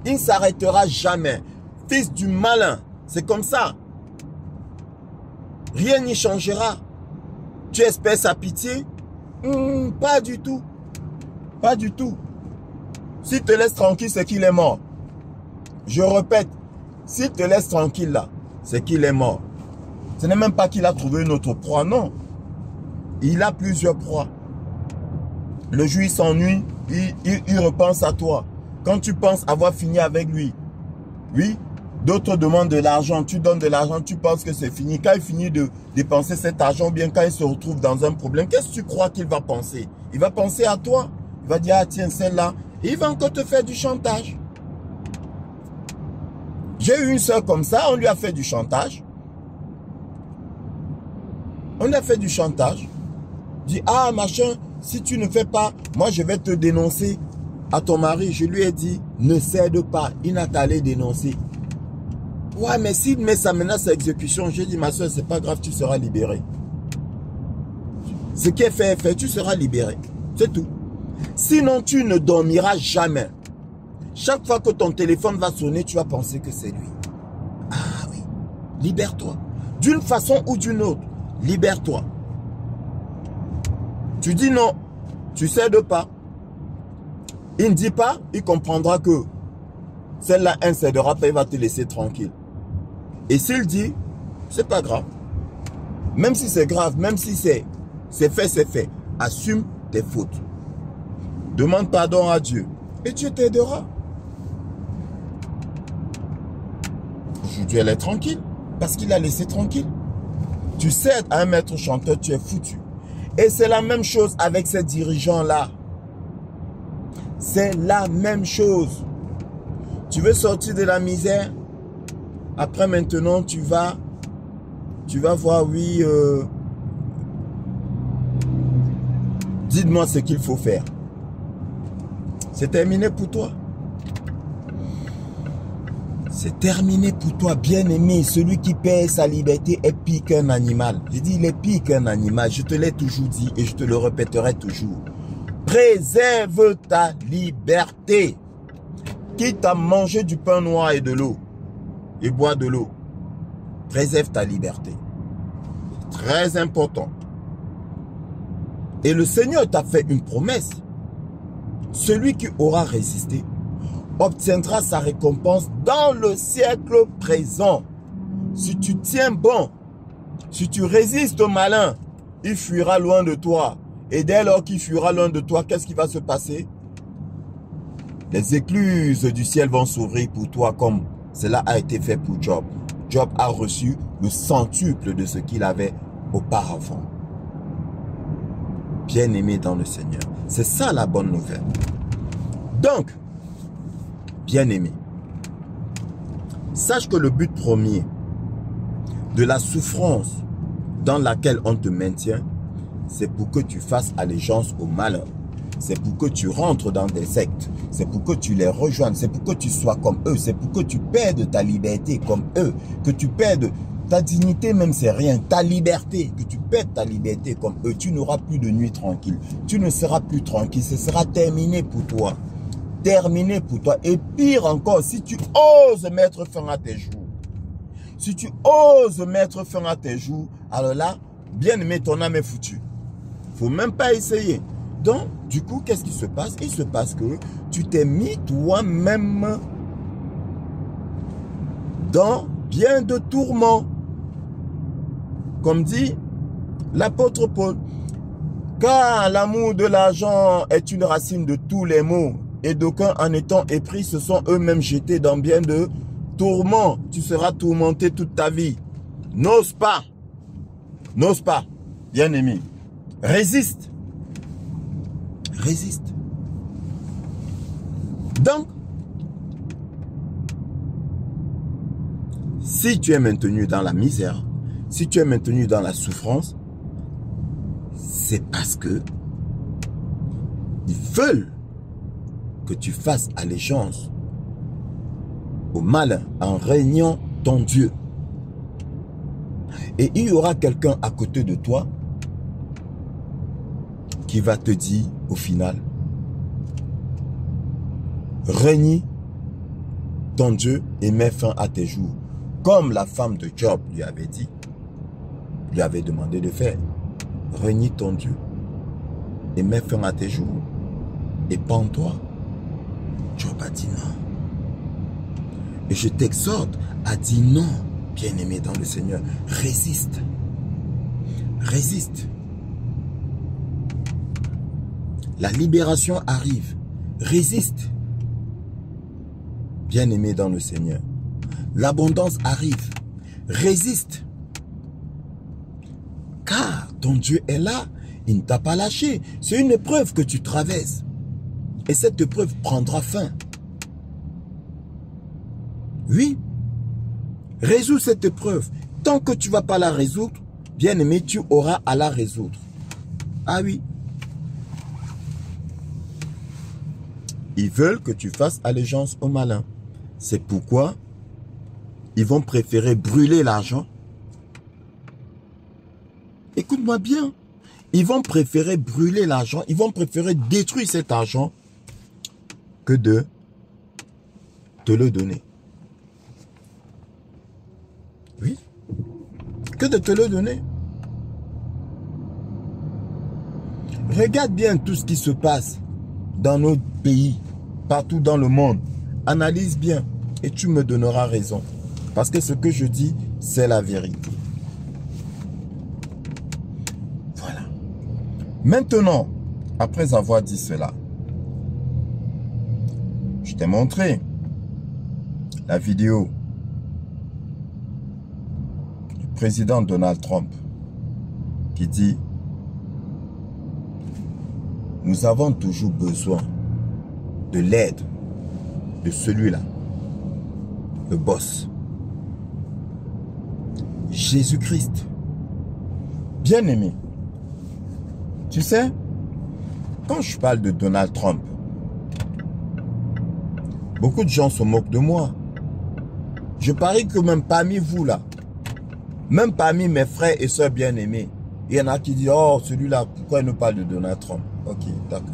Il ne s'arrêtera jamais. Fils du malin, c'est comme ça. Rien n'y changera. Tu espères sa pitié? Pas du tout. Pas du tout. S'il te laisse tranquille, c'est qu'il est mort. Je répète, s'il te laisse tranquille là, c'est qu'il est mort. Ce n'est même pas qu'il a trouvé une autre proie, non. Il a plusieurs proies. Le jour, il s'ennuie, il repense à toi. Quand tu penses avoir fini avec lui, oui, d'autres demandent de l'argent, tu donnes de l'argent, tu penses que c'est fini. Quand il finit de dépenser cet argent, bien quand il se retrouve dans un problème, qu'est-ce que tu crois qu'il va penser? Il va penser à toi. Il va dire, ah tiens, celle-là. Et il va encore te faire du chantage. J'ai eu une soeur comme ça, on lui a fait du chantage. On lui a fait du chantage. Dit, ah machin, si tu ne fais pas, moi je vais te dénoncer à ton mari. Je lui ai dit, ne cède pas, il n'a qu'à aller dénoncer. Ouais, mais s'il met sa menace à exécution, j'ai dit, ma soeur, c'est pas grave, tu seras libéré. Ce qui est fait, tu seras libéré. C'est tout. Sinon, tu ne dormiras jamais. Chaque fois que ton téléphone va sonner, tu vas penser que c'est lui. Ah oui, libère-toi. D'une façon ou d'une autre, libère-toi. Tu dis non, tu cèdes pas. Il ne dit pas, il comprendra que celle-là, elle ne cédera pas, il va te laisser tranquille. Et s'il dit, c'est pas grave. Même si c'est grave, même si c'est fait, c'est fait. Assume tes fautes. Demande pardon à Dieu. Et Dieu t'aidera. Aujourd'hui, elle est tranquille. Parce qu'il a laissé tranquille. Tu cèdes à un maître chanteur, tu es foutu. Et c'est la même chose avec ces dirigeants-là. C'est la même chose. Tu veux sortir de la misère. Après maintenant, tu vas voir, oui, dites-moi ce qu'il faut faire. C'est terminé pour toi. C'est terminé pour toi, bien-aimé. Celui qui perd sa liberté est pire qu'un animal. Je dis, il est pire qu'un animal. Je te l'ai toujours dit et je te le répéterai toujours. Préserve ta liberté. Quitte à manger du pain noir et de l'eau. Et boire de l'eau. Préserve ta liberté. C'est très important. Et le Seigneur t'a fait une promesse. Celui qui aura résisté obtiendra sa récompense dans le siècle présent. Si tu tiens bon, si tu résistes au malin, il fuira loin de toi. Et dès lors qu'il fuira l'un de toi, qu'est-ce qui va se passer? Les écluses du ciel vont s'ouvrir pour toi comme cela a été fait pour Job. Job a reçu le centuple de ce qu'il avait auparavant. Bien-aimé dans le Seigneur. C'est ça la bonne nouvelle. Donc, bien-aimé, sache que le but premier de la souffrance dans laquelle on te maintient, c'est pour que tu fasses allégeance au malheur. C'est pour que tu rentres dans des sectes. C'est pour que tu les rejoignes. C'est pour que tu sois comme eux. C'est pour que tu perdes ta liberté comme eux. Que tu perdes ta dignité, même c'est rien. Ta liberté, que tu perdes ta liberté comme eux. Tu n'auras plus de nuit tranquille. Tu ne seras plus tranquille. Ce sera terminé pour toi. Terminé pour toi. Et pire encore, si tu oses mettre fin à tes jours. Si tu oses mettre fin à tes jours, alors là, bien aimé, ton âme est foutue. Il ne faut même pas essayer. Donc, du coup, qu'est-ce qui se passe? Il se passe que tu t'es mis toi-même dans bien de tourments. Comme dit l'apôtre Paul. Car l'amour de l'argent est une racine de tous les maux. Et d'aucuns, en étant épris, se sont eux-mêmes jetés dans bien de tourments. Tu seras tourmenté toute ta vie. N'ose pas, bien-aimé. Résiste. Résiste. Donc, si tu es maintenu dans la misère, si tu es maintenu dans la souffrance, c'est parce que ils veulent que tu fasses allégeance au malin en régnant ton Dieu. Et il y aura quelqu'un à côté de toi qui va te dire au final, règne ton Dieu et mets fin à tes jours. Comme la femme de Job lui avait dit, lui avait demandé de faire. Règne ton Dieu et mets fin à tes jours. Et pends-toi. Job a dit non. Et je t'exhorte à dire non, bien-aimé dans le Seigneur. Résiste. Résiste. La libération arrive. Résiste. Bien-aimé dans le Seigneur. L'abondance arrive. Résiste. Car ton Dieu est là. Il ne t'a pas lâché. C'est une épreuve que tu traverses. Et cette épreuve prendra fin. Oui. Résous cette épreuve. Tant que tu ne vas pas la résoudre, bien-aimé, tu auras à la résoudre. Ah oui. Ils veulent que tu fasses allégeance aux malins. C'est pourquoi ils vont préférer brûler l'argent. Écoute-moi bien. Ils vont préférer brûler l'argent. Ils vont préférer détruire cet argent que de te le donner. Oui. Que de te le donner. Regarde bien tout ce qui se passe dans notre pays, partout dans le monde. Analyse bien et tu me donneras raison. Parce que ce que je dis, c'est la vérité. Voilà. Maintenant, après avoir dit cela, je t'ai montré la vidéo du président Donald Trump qui dit: nous avons toujours besoin de l'aide de celui-là, le boss. Jésus-Christ. Bien-aimé. Tu sais, quand je parle de Donald Trump, beaucoup de gens se moquent de moi. Je parie que même parmi vous là, même parmi mes frères et sœurs bien-aimés, il y en a qui disent: oh, celui-là, pourquoi il nous parle de Donald Trump? Ok, d'accord.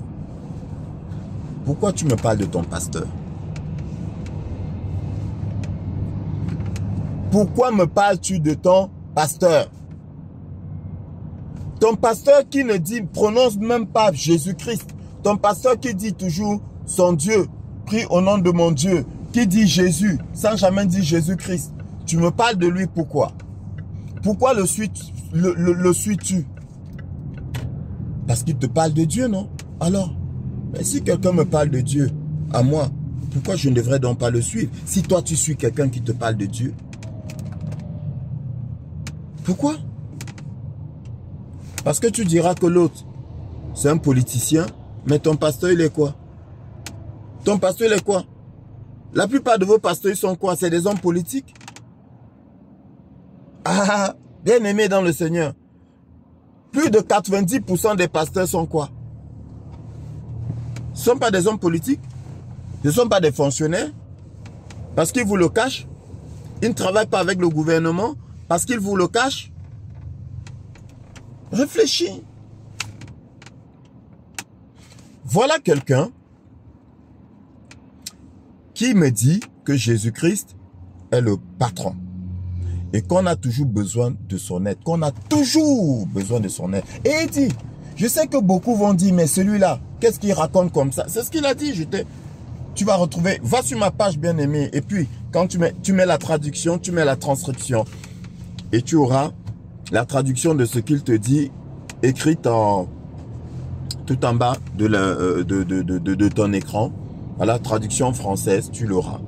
Pourquoi tu me parles de ton pasteur? Pourquoi me parles-tu de ton pasteur? Ton pasteur qui ne dit, prononce même pas Jésus-Christ. Ton pasteur qui dit toujours son Dieu, prie au nom de mon Dieu, qui dit Jésus, sans jamais dire Jésus-Christ. Tu me parles de lui, pourquoi? Pourquoi le suis-tu? Parce qu'il te parle de Dieu, non? Alors, mais si quelqu'un me parle de Dieu, à moi, pourquoi je ne devrais donc pas le suivre? Si toi, tu suis quelqu'un qui te parle de Dieu. Pourquoi? Parce que tu diras que l'autre, c'est un politicien, mais ton pasteur, il est quoi? Ton pasteur, il est quoi? La plupart de vos pasteurs, ils sont quoi? C'est des hommes politiques? Ah, bien aimés dans le Seigneur. Plus de 90% des pasteurs sont quoi? Ce ne sont pas des hommes politiques. Ce ne sont pas des fonctionnaires. Parce qu'ils vous le cachent. Ils ne travaillent pas avec le gouvernement. Parce qu'ils vous le cachent. Réfléchis. Voilà quelqu'un qui me dit que Jésus-Christ est le patron. Et qu'on a toujours besoin de son aide. Qu'on a toujours besoin de son aide. Et il dit, je sais que beaucoup vont dire, mais celui-là, qu'est-ce qu'il raconte comme ça? C'est ce qu'il a dit. Tu vas retrouver, va sur ma page bien-aimée. Et puis, quand tu mets la traduction, tu mets la transcription. Et tu auras la traduction de ce qu'il te dit, écrite tout en bas de ton écran. Voilà, traduction française, tu l'auras.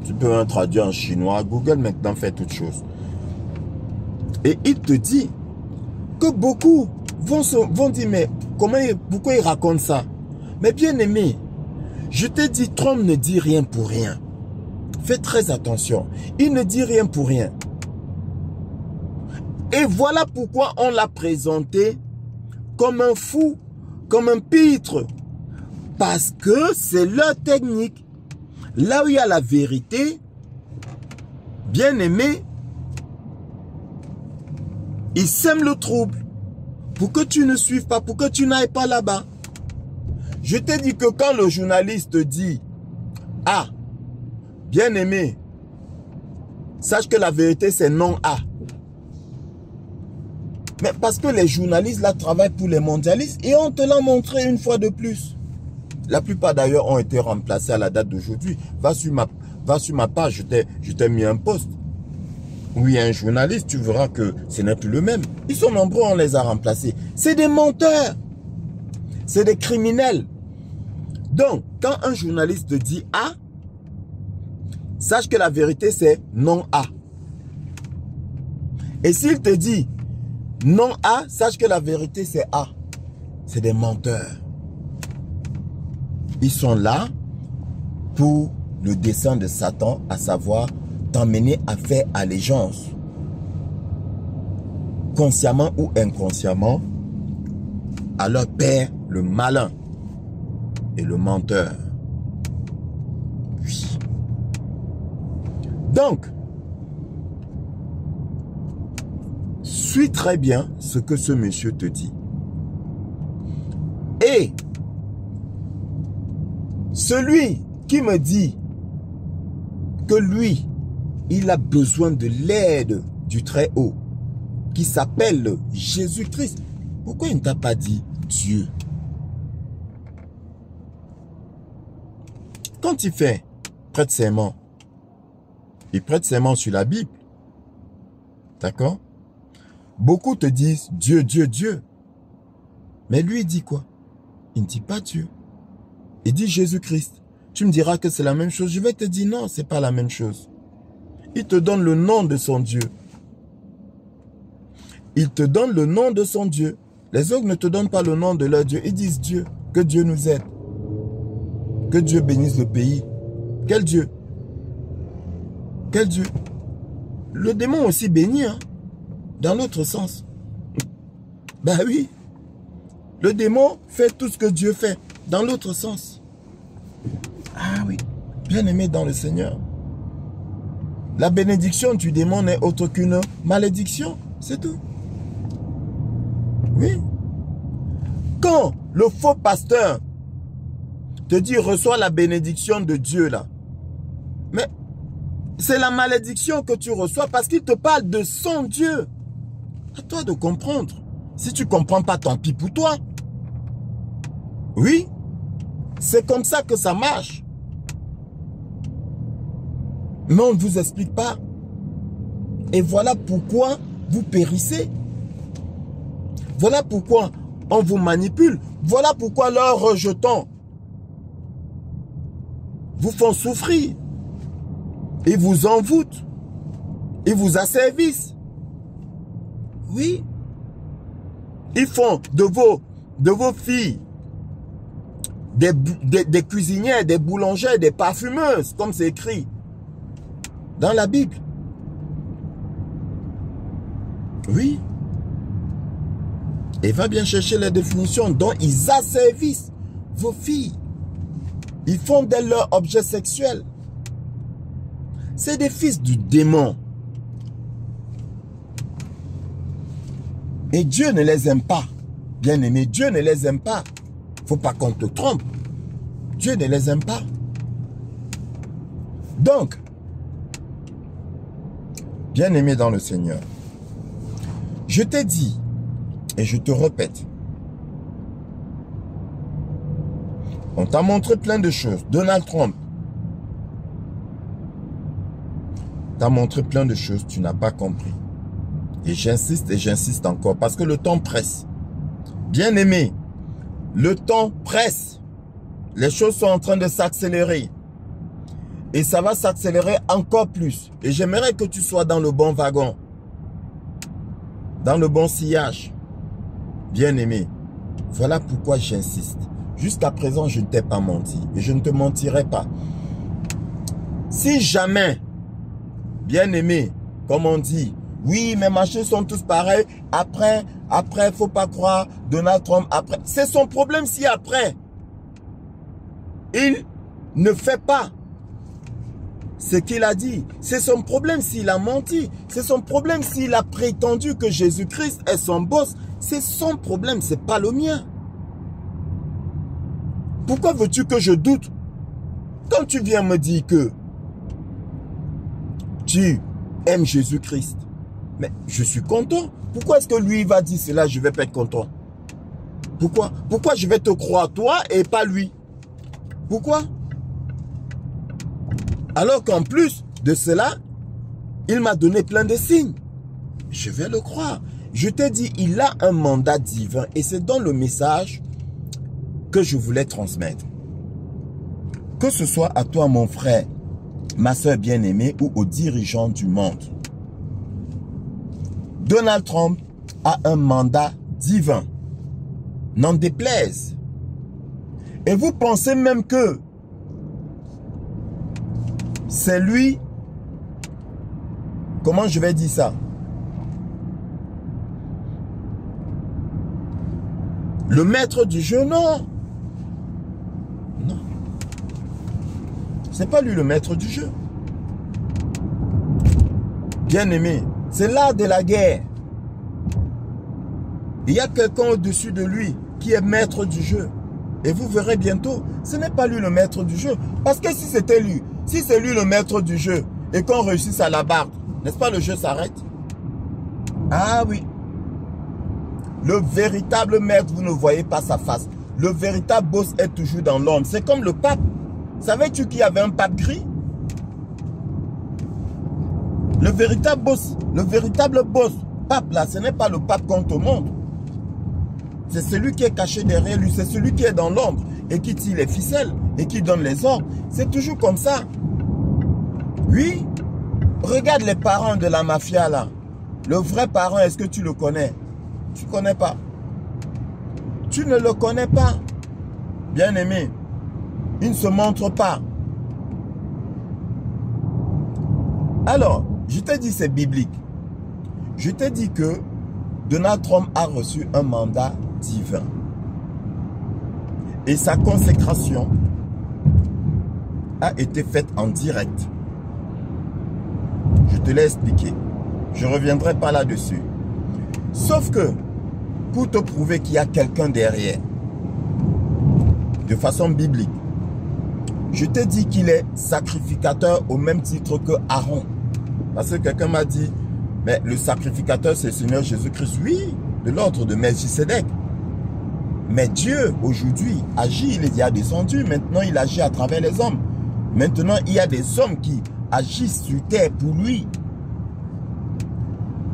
Tu peux traduire en chinois. Google maintenant fait toutes choses. Et il te dit que beaucoup vont dire, mais pourquoi il raconte ça? Mais bien aimé, je te dis, Trump ne dit rien pour rien. Fais très attention. Il ne dit rien pour rien. Et voilà pourquoi on l'a présenté comme un fou, comme un pitre. Parce que c'est leur technique. Là où il y a la vérité, bien aimé, ils sèment le trouble pour que tu ne suives pas, pour que tu n'ailles pas là-bas. Je t'ai dit que quand le journaliste dit « Ah, bien aimé, sache que la vérité c'est non A ». Mais parce que les journalistes là travaillent pour les mondialistes et on te l'a montré une fois de plus. La plupart d'ailleurs ont été remplacés à la date d'aujourd'hui. Va sur ma page, je t'ai mis un post. Où il y a un journaliste, tu verras que ce n'est plus le même. Ils sont nombreux, on les a remplacés. C'est des menteurs. C'est des criminels. Donc, quand un journaliste dit A, sache que la vérité c'est non A. Et s'il te dit non A, sache que la vérité c'est A. C'est des menteurs. Ils sont là pour le dessein de Satan, à savoir t'emmener à faire allégeance, consciemment ou inconsciemment, à leur père, le malin et le menteur. Oui. Donc, suis très bien ce que ce monsieur te dit. Et celui qui me dit que lui, il a besoin de l'aide du Très-Haut, qui s'appelle Jésus-Christ. Pourquoi il ne t'a pas dit Dieu? Quand il prête serment, il prête serment sur la Bible. D'accord? Beaucoup te disent Dieu, Dieu, Dieu. Mais lui, il dit quoi? Il ne dit pas Dieu. Il dit Jésus-Christ. Tu me diras que c'est la même chose. Je vais te dire non, c'est pas la même chose. Il te donne le nom de son Dieu. Il te donne le nom de son Dieu. Les autres ne te donnent pas le nom de leur Dieu. Ils disent Dieu. Que Dieu nous aide. Que Dieu bénisse le pays. Quel Dieu? Quel Dieu? Le démon aussi bénit, hein, dans l'autre sens. Ben oui. Le démon fait tout ce que Dieu fait, dans l'autre sens. Ah oui. Bien aimé dans le Seigneur. La bénédiction du démon n'est autre qu'une malédiction. C'est tout. Oui. Quand le faux pasteur te dit reçois la bénédiction de Dieu là. Mais c'est la malédiction que tu reçois parce qu'il te parle de son Dieu. À toi de comprendre. Si tu ne comprends pas, tant pis pour toi. Oui. C'est comme ça que ça marche. Mais on ne vous explique pas. Et voilà pourquoi vous périssez. Voilà pourquoi On vous manipule. Voilà pourquoi leurs rejetons vous font souffrir. Ils vous envoûtent. Ils vous asservissent. Oui. Ils font de vos filles des cuisinières, des boulangères, des parfumeuses, comme c'est écrit dans la Bible. Oui. Et va bien chercher les définitions dont ils asservissent vos filles. Ils font d'elles leur objet sexuel. C'est des fils du démon. Et Dieu ne les aime pas. Bien aimé, Dieu ne les aime pas. Faut pas qu'on te trompe. Dieu ne les aime pas. Donc, bien aimé dans le Seigneur, je t'ai dit, et je te répète, on t'a montré plein de choses. Donald Trump t'a montré plein de choses, tu n'as pas compris. Et j'insiste encore, parce que le temps presse. Bien aimé, le temps presse. Les choses sont en train de s'accélérer. Et ça va s'accélérer encore plus. Et j'aimerais que tu sois dans le bon wagon. Dans le bon sillage. Bien aimé, voilà pourquoi j'insiste. Jusqu'à présent, je ne t'ai pas menti. Et je ne te mentirai pas. Si jamais, bien aimé, comme on dit, oui, mes machins sont tous pareils. Après, faut pas croire, Donald Trump, après. C'est son problème si après, il ne fait pas ce qu'il a dit. C'est son problème s'il a menti. C'est son problème s'il a prétendu que Jésus-Christ est son boss. C'est son problème, c'est pas le mien. Pourquoi veux-tu que je doute? Quand tu viens me dire que tu aimes Jésus-Christ, mais je suis content. Pourquoi est-ce que lui va dire cela, je vais pas être content? Pourquoi? Pourquoi je vais te croire toi et pas lui? Pourquoi? Alors qu'en plus de cela, il m'a donné plein de signes. Je vais le croire. Je t'ai dit, il a un mandat divin et c'est dans le message que je voulais transmettre. Que ce soit à toi, mon frère, ma soeur bien-aimée ou aux dirigeants du monde. Donald Trump a un mandat divin. N'en déplaise. Et vous pensez même que c'est lui, comment je vais dire ça? Le maître du jeu, non. Non. C'est pas lui le maître du jeu. Bien aimé, c'est l'art de la guerre. Il y a quelqu'un au-dessus de lui qui est maître du jeu. Et vous verrez bientôt, ce n'est pas lui le maître du jeu. Parce que si c'était lui, si c'est lui le maître du jeu et qu'on réussisse à la barre, n'est-ce pas, le jeu s'arrête? Ah oui. Le véritable maître, vous ne voyez pas sa face. Le véritable boss est toujours dans l'ombre. C'est comme le pape. Savais-tu qu'il y avait un pape gris? Le véritable boss, pape là, ce n'est pas le pape qu'on te montre. C'est celui qui est caché derrière lui, c'est celui qui est dans l'ombre et qui tire les ficelles et qui donne les ordres. C'est toujours comme ça. Oui. Regarde les parents de la mafia là. Le vrai parent, est-ce que tu le connais? Tu ne connais pas. Tu ne le connais pas. Bien aimé. Il ne se montre pas. Alors, je t'ai dit c'est biblique. Je t'ai dit que Donald Trump a reçu un mandat divin. Et sa consécration a été faite en direct. Je te l'ai expliqué. Je ne reviendrai pas là-dessus. Sauf que, pour te prouver qu'il y a quelqu'un derrière, de façon biblique, je t'ai dit qu'il est sacrificateur au même titre que Aaron. Parce que quelqu'un m'a dit, mais le sacrificateur c'est le Seigneur Jésus-Christ. Oui, de l'ordre de Melchisédek. Mais Dieu, aujourd'hui, agit, il y a descendu. Maintenant, il agit à travers les hommes. Maintenant, il y a des hommes qui agissent sur terre pour lui.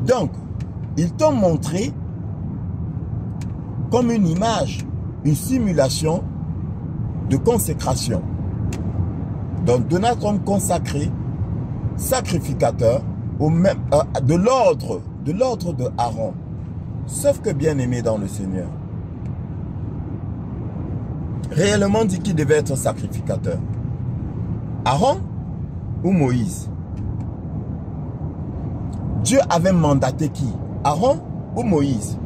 Donc, ils t'ont montré comme une image, une simulation de consécration. Donc Donald Trump consacré, sacrificateur, de l'ordre de Aaron. Sauf que bien aimé dans le Seigneur, réellement dit qu'il devait être sacrificateur. Aaron ou Moïse? Dieu avait mandaté qui? Aaron ou Moïse?